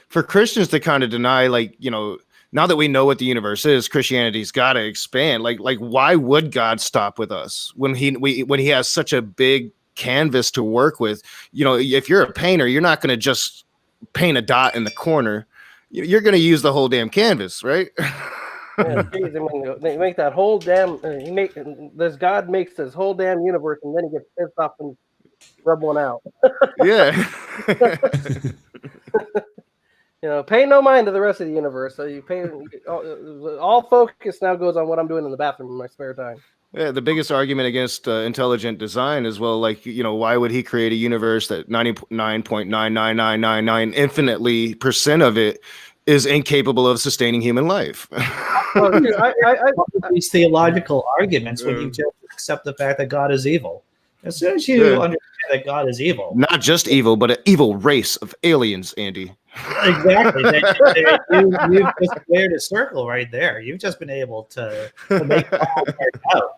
S3: for Christians to kind of deny, like, now that we know what the universe is, Christianity's got to expand. Like why would God stop with us when he has such a big canvas to work with? If you're a painter, you're not going to just paint a dot in the corner. You're going to use the whole damn canvas, right?
S4: Yeah, geez, I mean, they make that whole damn. This God makes this whole damn universe, and then he gets pissed off and rub one out.
S3: Yeah.
S4: Pay no mind to the rest of the universe. So you pay all focus now goes on what I'm doing in the bathroom in my spare time.
S3: Yeah, the biggest argument against intelligent design is, well, like, why would he create a universe that 99.99999 infinitely % of it is incapable of sustaining human life?
S2: Well, these theological arguments when you just accept the fact that God is evil. As soon as you understand that God is evil,
S3: not just evil, but an evil race of aliens, Andy.
S2: Exactly. You've just cleared a circle right there. You've just been able to make it all work out.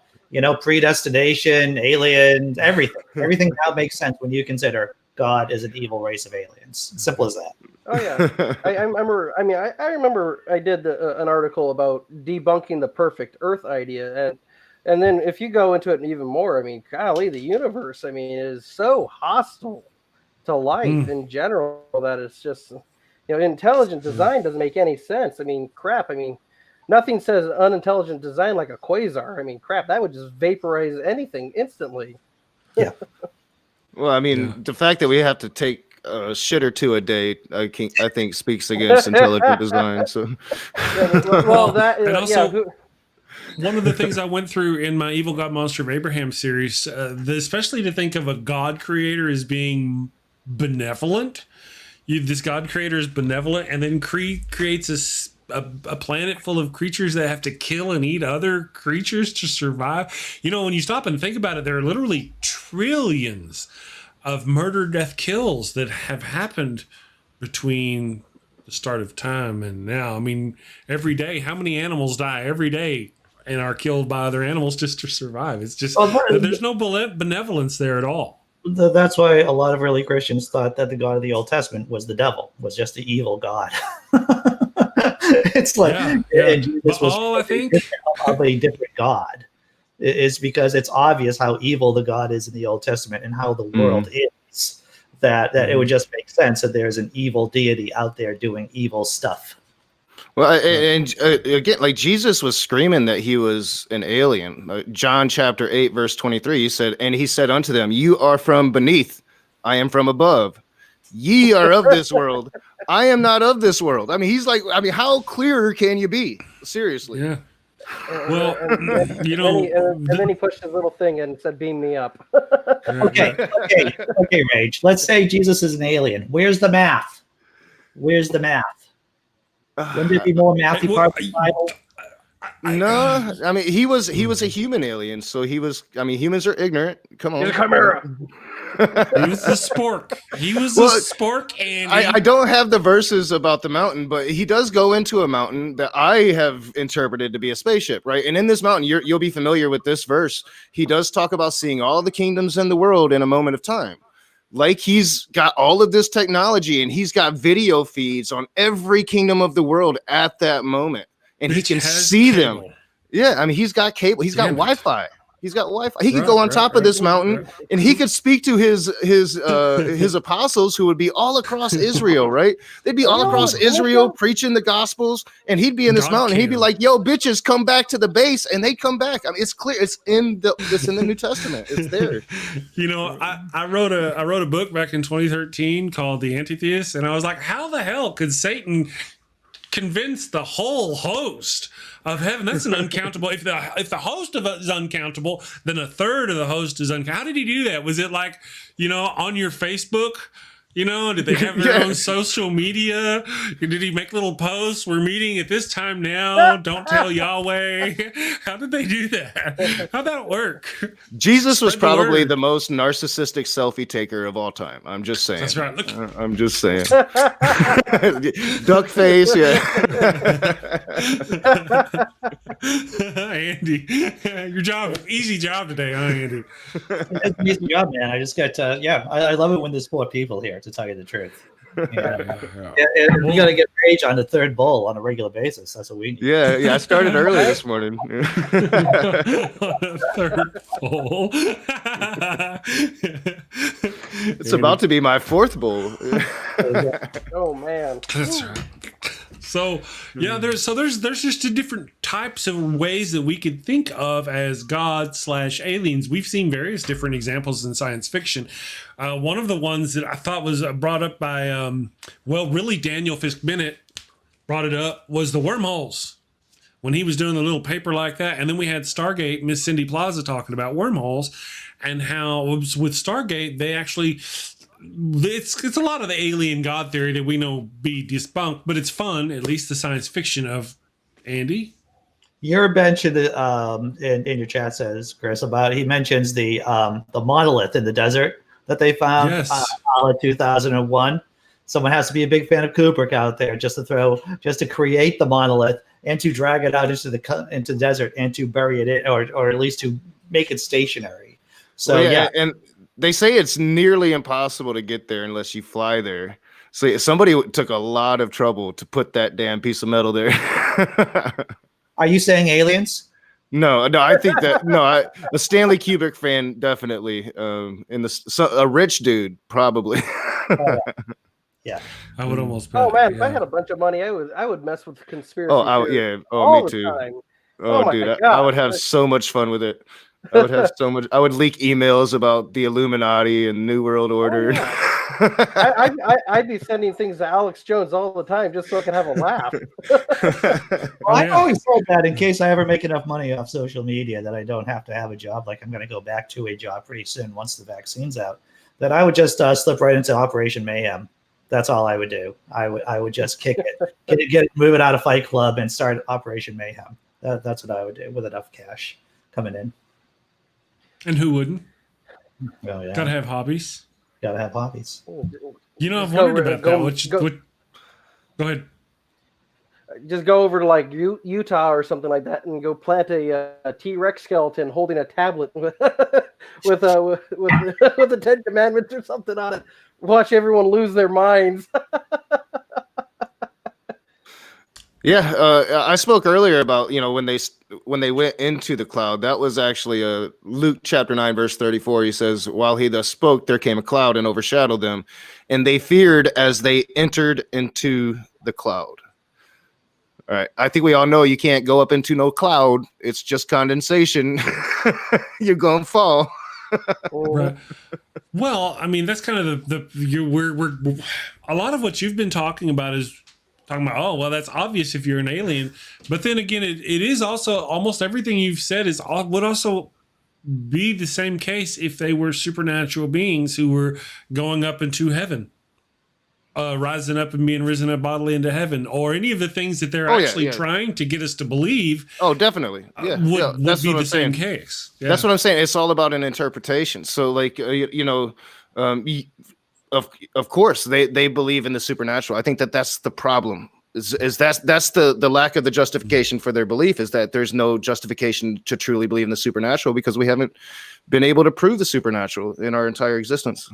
S2: Predestination, aliens, everything. Everything now makes sense when you consider God is an evil race of aliens. Simple as that.
S4: Oh yeah, I remember. I mean, I remember I did an article about debunking the perfect Earth idea, and then if you go into it even more, I mean, golly, the universe, I mean, is so hostile to life in general that it's just, intelligent design doesn't make any sense. I mean, crap. I mean, nothing says unintelligent design like a quasar. I mean, crap, that would just vaporize anything instantly.
S2: Yeah.
S3: Well, I mean, the fact that we have to take a shit or two a day, I think speaks against intelligent design. So,
S1: one of the things I went through in my Evil God Monster of Abraham series, especially to think of a God creator as being benevolent. This God creator is benevolent, and then creates a planet full of creatures that have to kill and eat other creatures to survive. When you stop and think about it, there are literally trillions of murder, death, kills that have happened between the start of time and now. I mean, every day, how many animals die every day? and are killed by other animals just to survive. It's just
S2: Well,
S1: there's no benevolence there at all.
S2: That's why a lot of early Christians thought that the God of the Old Testament was the devil, was just the evil God. It's like,
S1: Yeah.
S2: Jesus
S1: But
S2: was
S1: all I think
S2: of a different God. Is because it's obvious how evil the God is in the Old Testament and how the world is. That it would just make sense that there's an evil deity out there doing evil stuff.
S3: Well, and again, like Jesus was screaming that he was an alien. John chapter 8, verse 23, he said, and he said unto them, you are from beneath, I am from above. Ye are of this world. I am not of this world. I mean, he's like, I mean, how clearer can you be? Seriously.
S1: Yeah. Well,
S4: and then he pushed his little thing and said, beam me up.
S2: Okay, Rage. Let's say Jesus is an alien. Where's the math? Where's the math? Wouldn't there be more mathy parts of the Bible?
S3: No, I mean he was a human alien, so he was. I mean, humans are ignorant. Come on,
S4: He's a chimera.
S1: He was the spork. He was the spork, and
S3: I don't have the verses about the mountain, but he does go into a mountain that I have interpreted to be a spaceship, right? And in this mountain, you'll be familiar with this verse. He does talk about seeing all the kingdoms in the world in a moment of time. Like he's got all of this technology and he's got video feeds on every kingdom of the world at that moment. And he can see them. Yeah, I mean, he's got cable. He's got Wi-Fi. He's got Wi-Fi. He could go on top of this mountain and he could speak to his apostles who would be all across Israel, right? They'd be all across Israel preaching the gospels, and he'd be in this mountain. He'd be like, "Yo, bitches, come back to the base," and they'd come back. I mean, it's clear. It's in the New Testament. It's there.
S1: You know, I wrote a book back in 2013 called The Anti-Theist, and I was like, how the hell could Satan convince the whole host of heaven? That's an uncountable. If the host of it is uncountable, then a third of the host is uncountable. How did he do that? Was it like, on your Facebook? Did they have their own social media? Did he make little posts? We're meeting at this time now. Don't tell Yahweh. How did they do that? How'd that work?
S3: Jesus was probably the most narcissistic selfie taker of all time. I'm just saying.
S1: That's right. Look.
S3: I'm just saying. Duck face, yeah.
S1: Andy, your job, easy job today, huh, Andy?
S2: It's an easy job, man. I just got I love it when there's 4 people here, to tell you the truth. Yeah. We got to get Rage on the third bowl on a regular basis. That's what we need.
S3: Yeah. I started early this morning.
S1: Third bowl.
S3: It's about to be my 4th bowl.
S4: Oh man.
S1: That's right. So there's just different types of ways that we could think of as God/aliens. We've seen various different examples in science fiction. One of the ones that I thought was brought up by Daniel Fisk Bennett brought it up was the wormholes. When he was doing the little paper like that, and then we had Stargate, Miss Cindy Plaza talking about wormholes and how with Stargate they actually. It's a lot of the alien God theory that we know be debunked, but it's fun, at least the science fiction of Andy.
S2: Your bench in the in your chat says, Chris, he mentions the monolith in the desert that they found.
S1: Yes.
S2: 2001. Someone has to be a big fan of Kubrick out there just to create the monolith and to drag it out into the desert and to bury it in, or at least to make it stationary. So
S3: and they say it's nearly impossible to get there unless you fly there. So somebody took a lot of trouble to put that damn piece of metal there.
S2: Are you saying aliens?
S3: No, I think that a Stanley Kubrick fan definitely. A rich dude probably.
S2: Yeah,
S1: I would almost.
S4: Oh man, if I had a bunch of money, I would mess with conspiracy.
S3: Me too.
S4: Time.
S3: Oh, dude, I would have so much fun with it. I would have so much. I would leak emails about the Illuminati and New World Order.
S4: Oh, yeah. I'd be sending things to Alex Jones all the time just so I can have a laugh.
S2: I always said that in case I ever make enough money off social media that I don't have to have a job. Like I'm going to go back to a job pretty soon once the vaccine's out. That I would just slip right into Operation Mayhem. That's all I would do. I would just kick it, move it out of Fight Club and start Operation Mayhem. That's what I would do with enough cash coming in.
S1: And who wouldn't?
S2: Oh, yeah.
S1: Gotta have hobbies.
S2: Gotta have hobbies.
S1: I've wondered about that. Go ahead.
S4: just go over to like Utah or something like that and go plant a T-Rex skeleton holding a tablet with with the Ten Commandments or something on it. Watch everyone lose their minds.
S3: Yeah, I spoke earlier about when they went into the cloud. That was actually Luke chapter 9 verse 34. He says, "While he thus spoke, there came a cloud and overshadowed them, and they feared as they entered into the cloud." All right, I think we all know you can't go up into no cloud. It's just condensation. You're gonna fall.
S1: Right. Well, I mean, that's kind of we're a lot of what you've been talking about is talking about, oh, well, that's obvious if you're an alien. But then again, it is also almost everything you've said would also be the same case if they were supernatural beings who were going up into heaven, rising up and being risen up bodily into heaven, or any of the things that they're trying to get us to believe.
S3: Oh, definitely. Yeah,
S1: would be the same case. Yeah.
S3: That's what I'm saying. It's all about an interpretation. So, like, of course, they believe in the supernatural. I think that's the problem. Is that's the lack of the justification for their belief, is that there's no justification to truly believe in the supernatural because we haven't been able to prove the supernatural in our entire existence.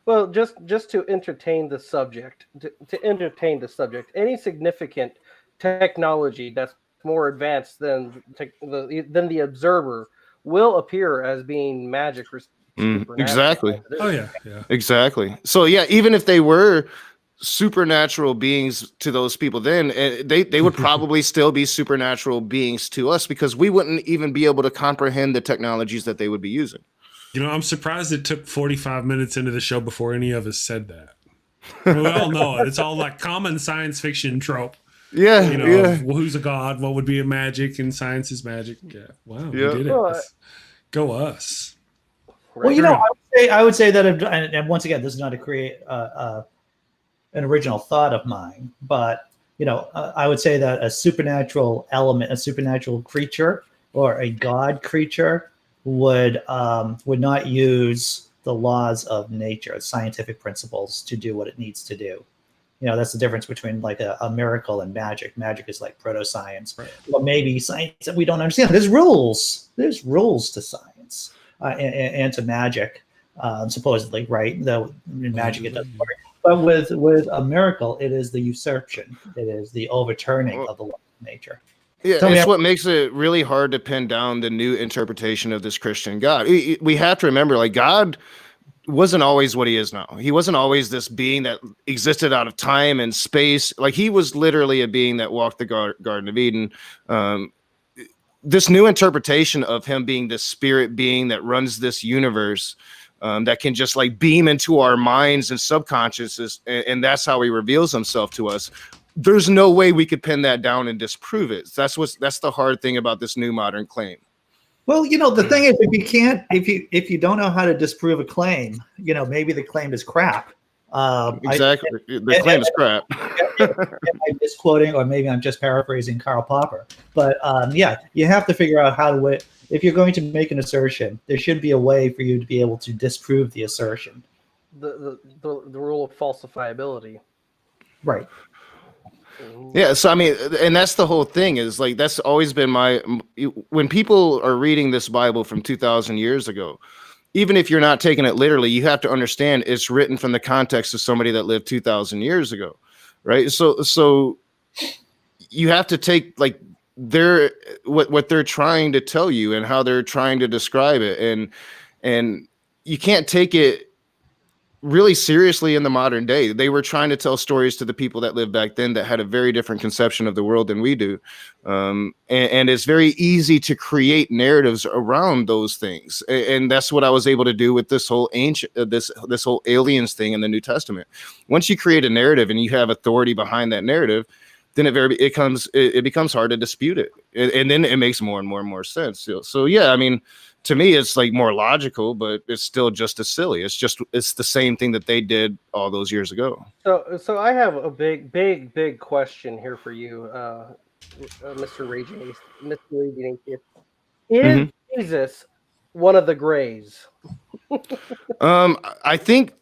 S4: Well, just to entertain the subject, any significant technology that's more advanced than the observer will appear as being magic or supernatural.
S3: Exactly.
S1: Oh yeah.
S3: Exactly. So yeah, even if they were supernatural beings to those people, then they would probably still be supernatural beings to us because we wouldn't even be able to comprehend the technologies that they would be using.
S1: I'm surprised it took 45 minutes into the show before any of us said that. We all know it. It's all like common science fiction trope.
S3: Yeah.
S1: Who's a god? What would be a magic? And science is magic. Yeah. Wow.
S3: Yeah.
S1: We did it. Go us.
S2: Well, I would say that, and once again, this is not to create an original thought of mine, but I would say that a supernatural element, a supernatural creature, or a god creature would not use the laws of nature, scientific principles, to do what it needs to do. That's the difference between like a miracle and magic. Magic is like proto-science, right. Well, maybe science that we don't understand. There's rules to science and to magic, supposedly, right? Though in magic it doesn't work. But with a miracle, it is the usurpation. It is the overturning of the law of nature.
S3: Yeah, it's what makes it really hard to pin down the new interpretation of this Christian God. We have to remember, like, God wasn't always what he is now. He wasn't always this being that existed out of time and space. Like, he was literally a being that walked the Garden of Eden. This new interpretation of him being this spirit being that runs this universe, that can just like beam into our minds and subconsciouses, and that's how he reveals himself to us. There's no way we could pin that down and disprove it. That's the hard thing about this new modern claim.
S2: Well, the thing is, if you don't know how to disprove a claim, maybe the claim is crap.
S3: Exactly, the claim is crap.
S2: I'm misquoting, or maybe I'm just paraphrasing Karl Popper. But you have to figure out how to. If you're going to make an assertion, there should be a way for you to be able to disprove the assertion.
S4: The rule of falsifiability.
S2: Right.
S3: Yeah, so I mean, and that's the whole thing, is like, that's always been when people are reading this Bible from 2,000 years ago, even if you're not taking it literally, you have to understand it's written from the context of somebody that lived 2,000 years ago, right? So you have to take like what they're trying to tell you and how they're trying to describe it, and you can't take it really seriously in the modern day. They were trying to tell stories to the people that lived back then that had a very different conception of the world than we do. And it's very easy to create narratives around those things. And that's what I was able to do with this whole this whole aliens thing in the New Testament. Once you create a narrative and you have authority behind that narrative, then it becomes hard to dispute it. And then it makes more and more sense. So yeah, I mean, to me, it's like more logical, but it's still just as silly. It's the same thing that they did all those years ago.
S4: So I have a big question here for you, Mr. Raging Atheist. Is Jesus one of the Greys?
S3: I think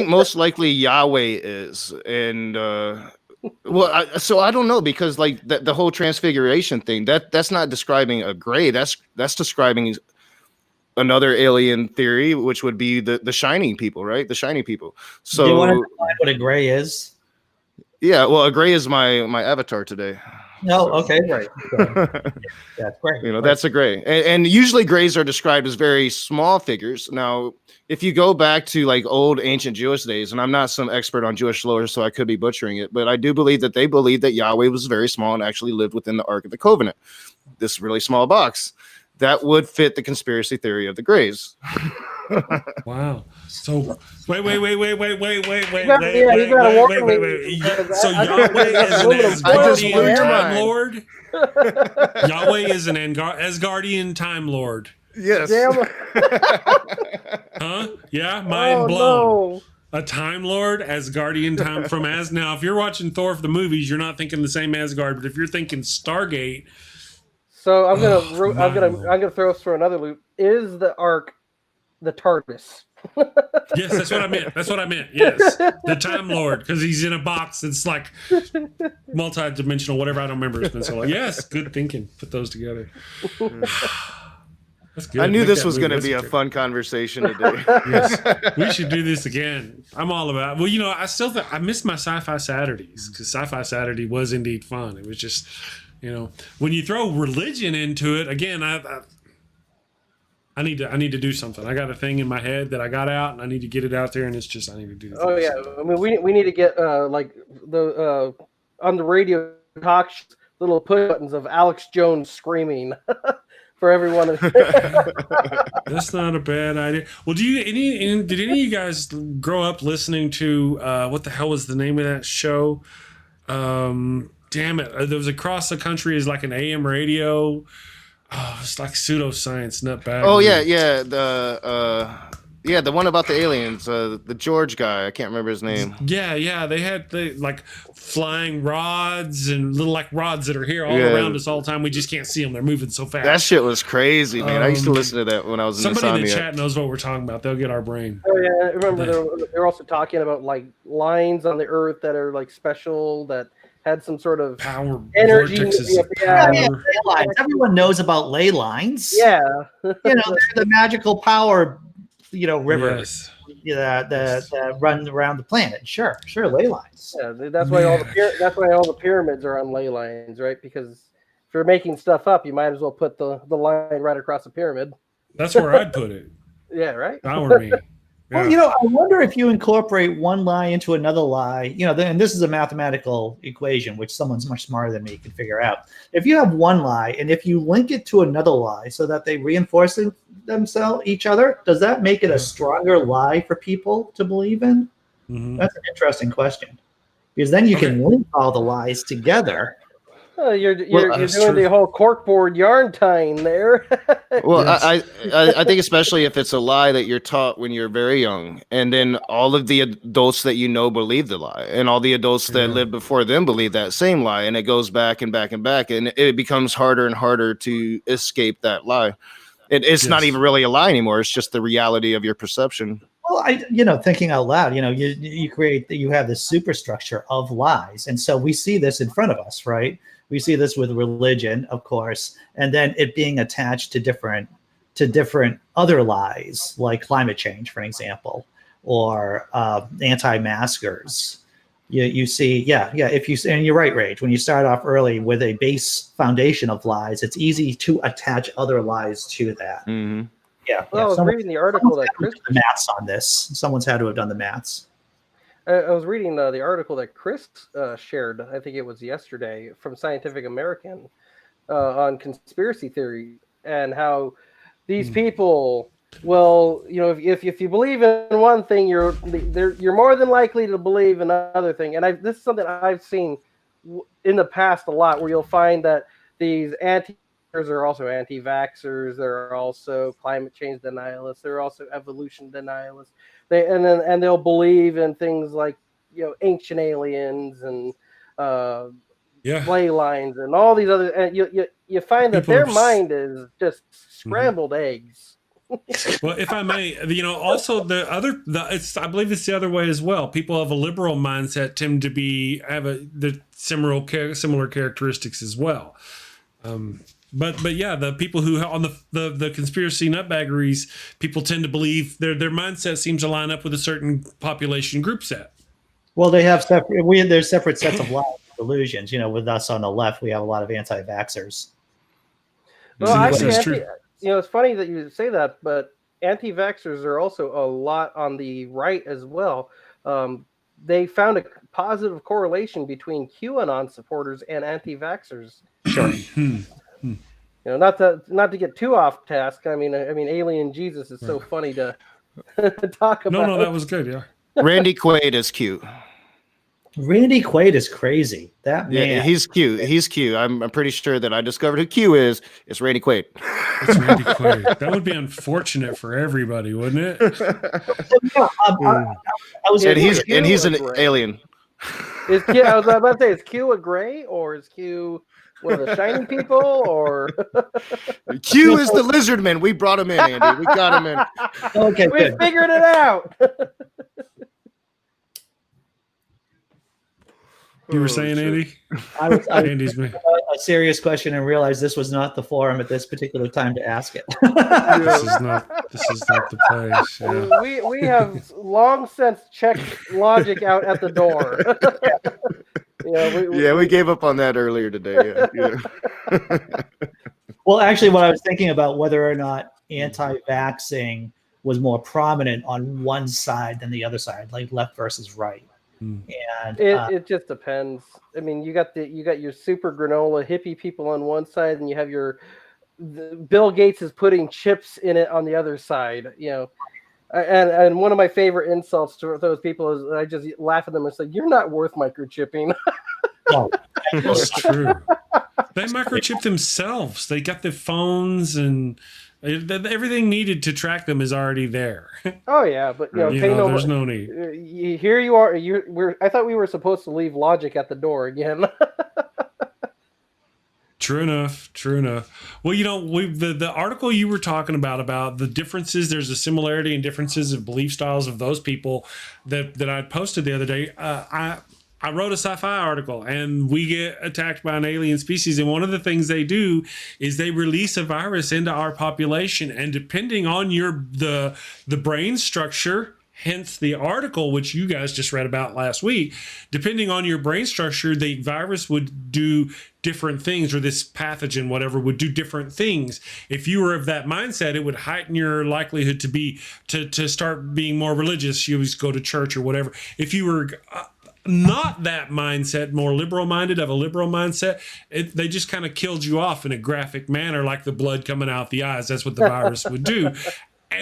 S3: most likely Yahweh is, and Well, so I don't know, because like the whole transfiguration thing, that's not describing a gray. That's describing another alien theory, which would be the shining people, right? The shiny people. So
S2: Do you want to define what a gray is?
S3: yeah, well, a gray is my avatar today.
S2: No,
S3: So.
S2: okay, right. That's great.
S3: You know, that's a gray. And usually grays are described as very small figures. Now, if you go back to like old ancient Jewish days, and I'm not some expert on Jewish lore, so I could be butchering it, but I do believe that they believed that Yahweh was very small and actually lived within the Ark of the Covenant, this really small box. That would fit the conspiracy theory of the grays.
S1: Wow. So wait.
S4: You gotta warn me.
S1: So Yahweh is an Asgardian Time Lord. Yahweh is an Asgardian Time Lord.
S3: Yes.
S4: Damn.
S1: Huh? Yeah, mind blown. No. A Time Lord, Asgardian time from As. Now, if you're watching Thor for the movies, you're not thinking the same Asgard, but if you're thinking Stargate.
S4: So I'm gonna throw us for another loop. Is the Ark the TARDIS?
S1: Yes, that's what I meant. Yes, the Time Lord, because he's in a box that's like multi-dimensional, whatever. I don't remember. It's been so long. Yes, good thinking. Put those together. That's good.
S3: I knew this was going to be a fun conversation today.
S1: Yes, we should do this again. I'm all about. Well, you know, I still I miss my Sci-Fi Saturdays, because Sci-Fi Saturday was indeed fun. It was just, you know, when you throw religion into it again, I need to do something. I got a thing in my head that I got out, and I need to get it out there. And it's just I need to do.
S4: Oh yeah, I mean we need to get like the on the radio talk little push buttons of Alex Jones screaming for everyone.
S1: That's not a bad idea. Well, did any of you guys grow up listening to what the hell was the name of that show? Damn it, there was across the country is like an AM radio. Oh, it's like pseudoscience, nutbag.
S3: Oh yeah, the one about the aliens, the George guy. I can't remember his name.
S1: Yeah, they had like flying rods and little like rods that are here all around us all the time. We just can't see them; they're moving so fast.
S3: That shit was crazy, man. I used to listen to that when I was in
S1: somebody in the
S3: Insomniac.
S1: chat knows what we're talking about. They'll get our brain.
S4: Oh yeah, I remember they're also talking about like lines on the Earth that are like special that had some sort of
S1: power
S4: energy.
S2: Ley lines. Everyone knows about ley lines.
S4: Yeah,
S2: you know, they're the magical power, you know, river that run around the planet. Sure, ley lines.
S4: Yeah, that's why all the pyramids are on ley lines, right? Because if you're making stuff up, you might as well put the line right across the pyramid.
S1: That's where I'd put it.
S4: Yeah, right.
S1: Power me.
S2: Well, you know, I wonder if you incorporate one lie into another lie, you know, and this is a mathematical equation, which someone's much smarter than me can figure out. If you have one lie and if you link it to another lie so that they reinforce each other, does that make it a stronger lie for people to believe in? Mm-hmm. That's an interesting question, because then you can link all the lies together.
S4: You're doing the whole corkboard yarn tying there.
S3: Well, yes. I think especially if it's a lie that you're taught when you're very young, and then all of the adults that you know believe the lie, and all the adults that lived before them believe that same lie, and it goes back and back and back, and it becomes harder and harder to escape that lie. It's not even really a lie anymore. It's just the reality of your perception.
S2: Well, thinking out loud, you have this superstructure of lies, and so we see this in front of us, right? We see this with religion, of course, and then it being attached to different other lies, like climate change, for example, or anti-maskers. You see, and you're right, Rage. When you start off early with a base foundation of lies, it's easy to attach other lies to that.
S3: Mm-hmm.
S2: Yeah.
S4: Well, I was reading the article that Chris
S2: the maths on this. Someone's had to have done the maths.
S4: I was reading the article that Chris shared, I think it was yesterday, from Scientific American on conspiracy theory and how these people, well, if you believe in one thing, you're more than likely to believe another thing. And this is something I've seen in the past a lot, where you'll find that these anti-vaxxers are also anti-vaxxers. There are also climate change denialists. There are also evolution denialists. They'll believe in things like ancient aliens and ley lines and all these other. And you find that their mind is just scrambled eggs.
S1: Well, if I may, also I believe it's the other way as well. People of a liberal mindset tend to have the similar characteristics as well. But yeah, the people who on the conspiracy nutbaggeries, people tend to believe their mindset seems to line up with a certain population group set.
S2: Well, they have there's separate sets of lies and delusions. With us on the left, we have a lot of anti-vaxxers.
S4: Well, actually,
S1: That's true.
S4: it's funny that you say that, but anti-vaxxers are also a lot on the right as well. They found a positive correlation between QAnon supporters and anti-vaxxers.
S2: Sure.
S4: Not to get too off task. I mean, Alien Jesus is so funny to talk about.
S1: No, that was good. Yeah.
S3: Randy Quaid is cute.
S2: Randy Quaid is crazy. That man.
S3: Yeah, he's cute. He's cute. I'm pretty sure that I discovered who Q is. It's Randy Quaid.
S1: It's Randy Quaid. That would be unfortunate for everybody, wouldn't it?
S3: He's an alien.
S4: Is Q? I was about to say, is Q a gray or is Q one of the shiny people? Or
S3: Q is the lizard man. We brought him in, Andy. We got him in.
S2: Okay,
S4: we
S2: good.
S4: figured it out.
S1: You were saying, Andy?
S2: Andy's me. A serious question and realized this was not the forum at this particular time to ask it.
S1: This is not the place. Yeah.
S4: We have long since checked logic out at the door.
S3: We gave up on that earlier today. Yeah.
S2: Well, actually, what I was thinking about whether or not anti-vaxxing was more prominent on one side than the other side, like left versus right. And
S4: it just depends. I mean, you got your super granola hippie people on one side, and you have Bill Gates is putting chips in it on the other side. And one of my favorite insults to those people is I just laugh at them and say, "You're not worth microchipping."
S2: No,
S1: that's true. They microchip themselves. They got the phones and everything needed to track them is already there.
S4: Oh yeah, but
S1: there's no need.
S4: Here you are. I thought we were supposed to leave logic at the door again.
S1: True enough. Well, the article you were talking about the differences, there's a similarity and differences of belief styles of those people that I posted the other day. I wrote a sci-fi article, and we get attacked by an alien species. And one of the things they do is they release a virus into our population. And depending on the brain structure, hence the article, which you guys just read about last week, depending on your brain structure, the virus would do different things, or this pathogen, whatever, would do different things. If you were of that mindset, it would heighten your likelihood to start being more religious. You always go to church or whatever. If you were not that mindset, more liberal minded, of a liberal mindset, they just kind of killed you off in a graphic manner, like the blood coming out the eyes. That's what the virus would do,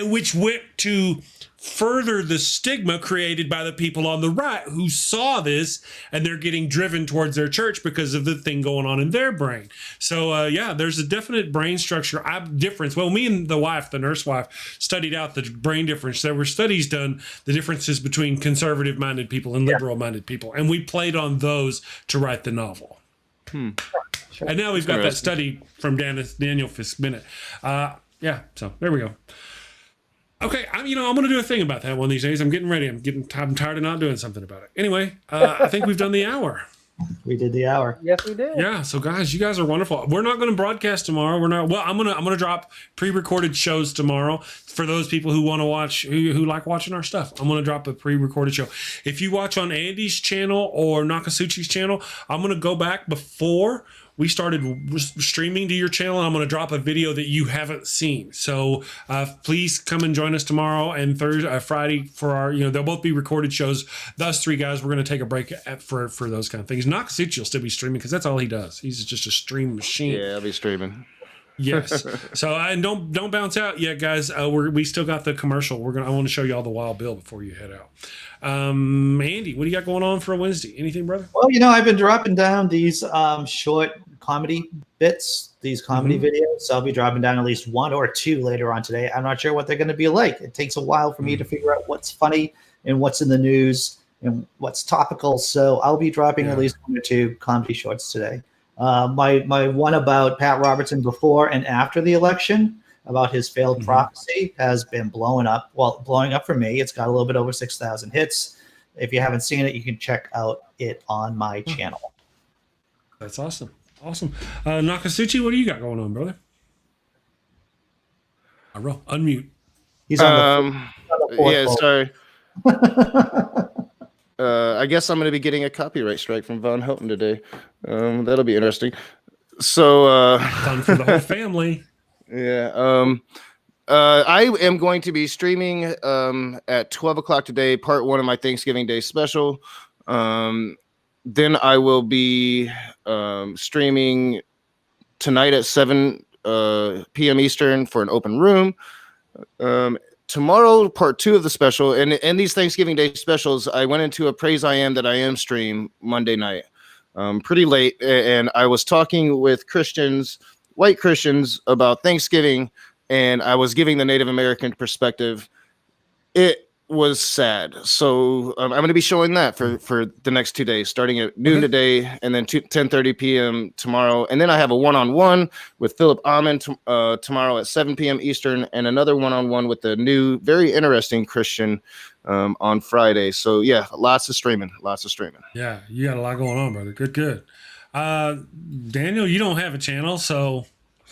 S1: which went to further the stigma created by the people on the right who saw this, and they're getting driven towards their church because of the thing going on in their brain. So there's a definite brain structure difference. Well, me and the nurse wife, studied out the brain difference. There were studies done, the differences between conservative minded people and liberal minded people, and we played on those to write the novel. Sure. And now we've got that study from Daniel Fisk-Bennett. So there we go. Okay, I'm going to do a thing about that one of these days. I'm getting ready. I'm tired of not doing something about it. Anyway, I think we've done the hour.
S2: We did the hour.
S4: Yes, we did.
S1: Yeah. So guys, you guys are wonderful. We're not going to broadcast tomorrow. I'm going to drop pre-recorded shows tomorrow for those people who want to watch, who like watching our stuff. I'm going to drop a pre-recorded show. If you watch on Andy's channel or Nokasuchi's channel, I'm going to go back before we started streaming to your channel, and I'm going to drop a video that you haven't seen. So please come and join us tomorrow and Friday for our, they'll both be recorded shows. Us three guys, we're going to take a break for those kind of things. Nokasuchi will still be streaming because that's all he does. He's just a stream machine.
S3: Yeah, I'll be streaming.
S1: Yes. So and don't bounce out yet, guys. We still got the commercial. I want to show you all the Wild Bill before you head out. Andy, what do you got going on for a Wednesday? Anything, brother?
S2: Well, I've been dropping down these short comedy bits, these comedy videos. So I'll be dropping down at least one or two later on today. I'm not sure what they're going to be like. It takes a while for me to figure out what's funny and what's in the news and what's topical. So I'll be dropping at least one or two comedy shorts today. My one about Pat Robertson before and after the election, about his failed
S1: Mhm.
S2: prophecy has been blowing up. Well, blowing up for me. It's got a little bit over 6,000 hits. If you haven't seen it, you can check out it on my channel.
S1: That's awesome. Awesome. Nokasuchi, what do you got going on, brother? Unmute.
S2: He's on the fourth
S3: Yeah,
S2: boat.
S3: sorry. I guess I'm going to be getting a copyright strike from Von Helton today. That'll be interesting. So,
S1: Fun for the whole family.
S3: yeah. I am going to be streaming at 12 o'clock today, part 1 of my Thanksgiving Day special. Then I will be streaming tonight at 7 p.m. Eastern for an open room. Tomorrow, part 2 of the special, and these Thanksgiving Day specials, I went into a Praise I Am That I Am stream Monday night, pretty late, and I was talking with white Christians, about Thanksgiving, and I was giving the Native American perspective. It was sad. So I'm going to be showing that for the next 2 days, starting at noon today and then 10:30 p.m. tomorrow. And then I have a one-on-one with Philip Amon tomorrow at 7 p.m. Eastern, and another one-on-one with a new, very interesting Christian on Friday. So yeah, lots of streaming.
S1: Yeah, you got a lot going on, brother. Good. Daniel, you don't have a channel, so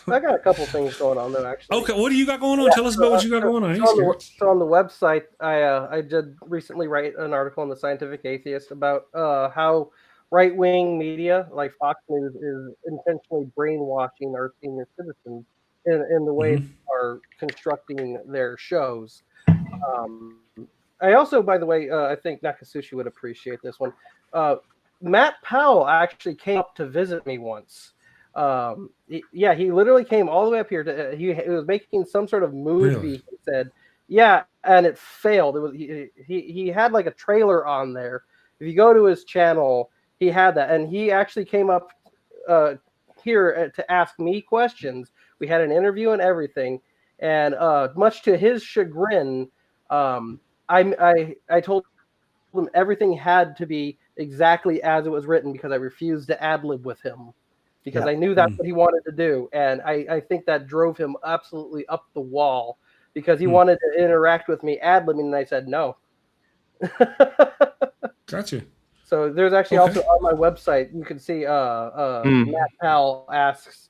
S4: I got a couple things going on though, actually.
S1: okay. What do you got going on? Tell us about what you got going on.
S4: So on the website, I did recently write an article in the Scientific Atheist about how right-wing media like Fox News is intentionally brainwashing our senior citizens in the way they are constructing their shows. I also, by the way, I think Nokasuchi would appreciate this one. Matt Powell actually came up to visit me once. He literally came all the way up here. He was making some sort of movie.
S1: Really?
S4: He said, "Yeah," and it failed. It was he had like a trailer on there. If you go to his channel, he had that, and he actually came up here to ask me questions. We had an interview and everything, and much to his chagrin, I told him everything had to be exactly as it was written because I refused to ad-lib with him. Because I knew that's what he wanted to do. And I think that drove him absolutely up the wall because he wanted to interact with me ad-libbing, and I said no.
S1: Gotcha.
S4: So there's actually also on my website, you can see Matt Powell asks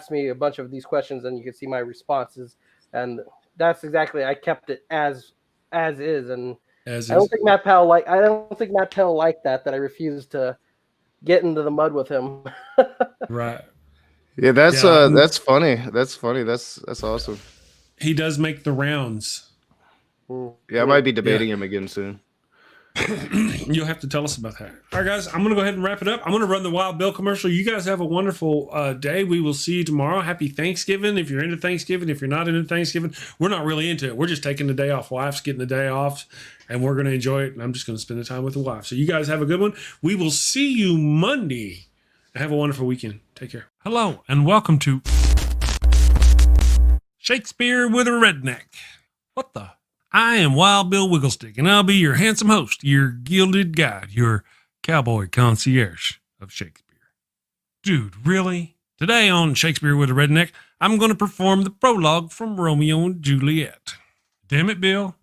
S4: me a bunch of these questions, and you can see my responses. And that's exactly, I kept it as is. And I don't think Matt Powell liked that I refused to get into the mud with him.
S1: Right.
S3: Yeah, that's funny. That's funny. That's awesome.
S1: He does make the rounds.
S3: Yeah, I might be debating him again soon.
S1: You'll have to tell us about that. All right, guys, I'm going to go ahead and wrap it up. I'm going to run the Wild Bill commercial. You guys have a wonderful day. We will see you tomorrow. Happy Thanksgiving. If you're into Thanksgiving, if you're not into Thanksgiving, we're not really into it. We're just taking the day off. Wife's getting the day off, and we're going to enjoy it. And I'm just going to spend the time with the wife. So you guys have a good one. We will see you Monday. Have a wonderful weekend. Take care. Hello, and welcome to Shakespeare with a Redneck. What the? I am Wild Bill Wigglestick, and I'll be your handsome host, your gilded guide, your cowboy concierge of Shakespeare. Dude, really? Today on Shakespeare with a Redneck, I'm going to perform the prologue from Romeo and Juliet. Damn it, Bill.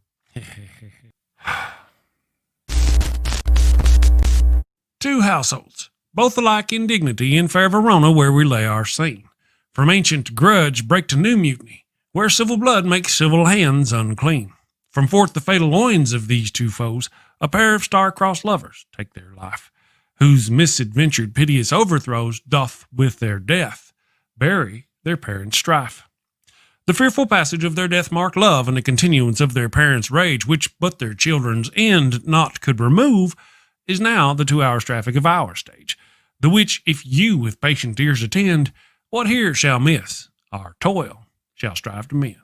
S1: Two households, both alike in dignity in fair Verona, where we lay our scene. From ancient grudge break to new mutiny, where civil blood makes civil hands unclean. From forth the fatal loins of these two foes, a pair of star-crossed lovers take their life, whose misadventured piteous overthrows doth with their death bury their parents' strife. The fearful passage of their death-marked love and the continuance of their parents' rage, which but their children's end not could remove, is now the 2 hours traffic of our stage, the which if you with patient ears attend, what here shall miss, our toil shall strive to mend.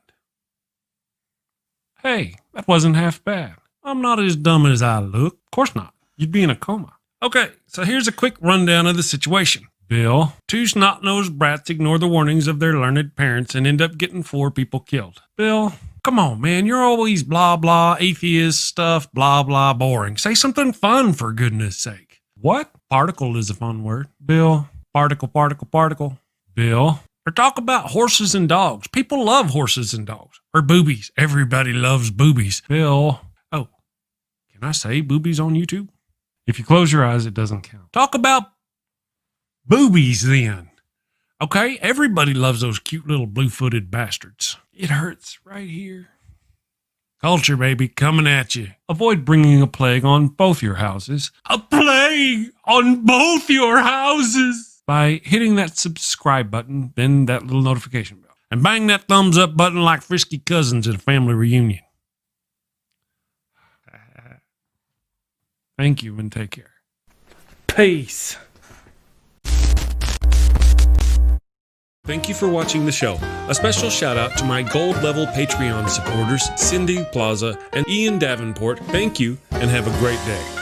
S1: Hey, that wasn't half bad. I'm not as dumb as I look. Of course not. You'd be in a coma. Okay, so here's a quick rundown of the situation. Bill, two snot-nosed brats ignore the warnings of their learned parents and end up getting 4 people killed. Bill, come on, man. You're always blah, blah, atheist stuff, blah, blah, boring. Say something fun, for goodness sake. What? Particle is a fun word. Bill, particle. Bill, Or talk about horses and dogs. People love horses and dogs. Or boobies. Everybody loves boobies. Bill. Oh, can I say boobies on YouTube? If you close your eyes, it doesn't count. Talk about boobies then. Okay? Everybody loves those cute little blue-footed bastards. It hurts right here. Culture, baby, coming at you. Avoid bringing a plague on both your houses. A plague on both your houses! By hitting that subscribe button, then that little notification bell. And bang that thumbs up button like frisky cousins at a family reunion. Thank you and take care. Peace. Thank you for watching the show. A special shout out to my gold level Patreon supporters, Cindy Plaza and Ian Davenport. Thank you and have a great day.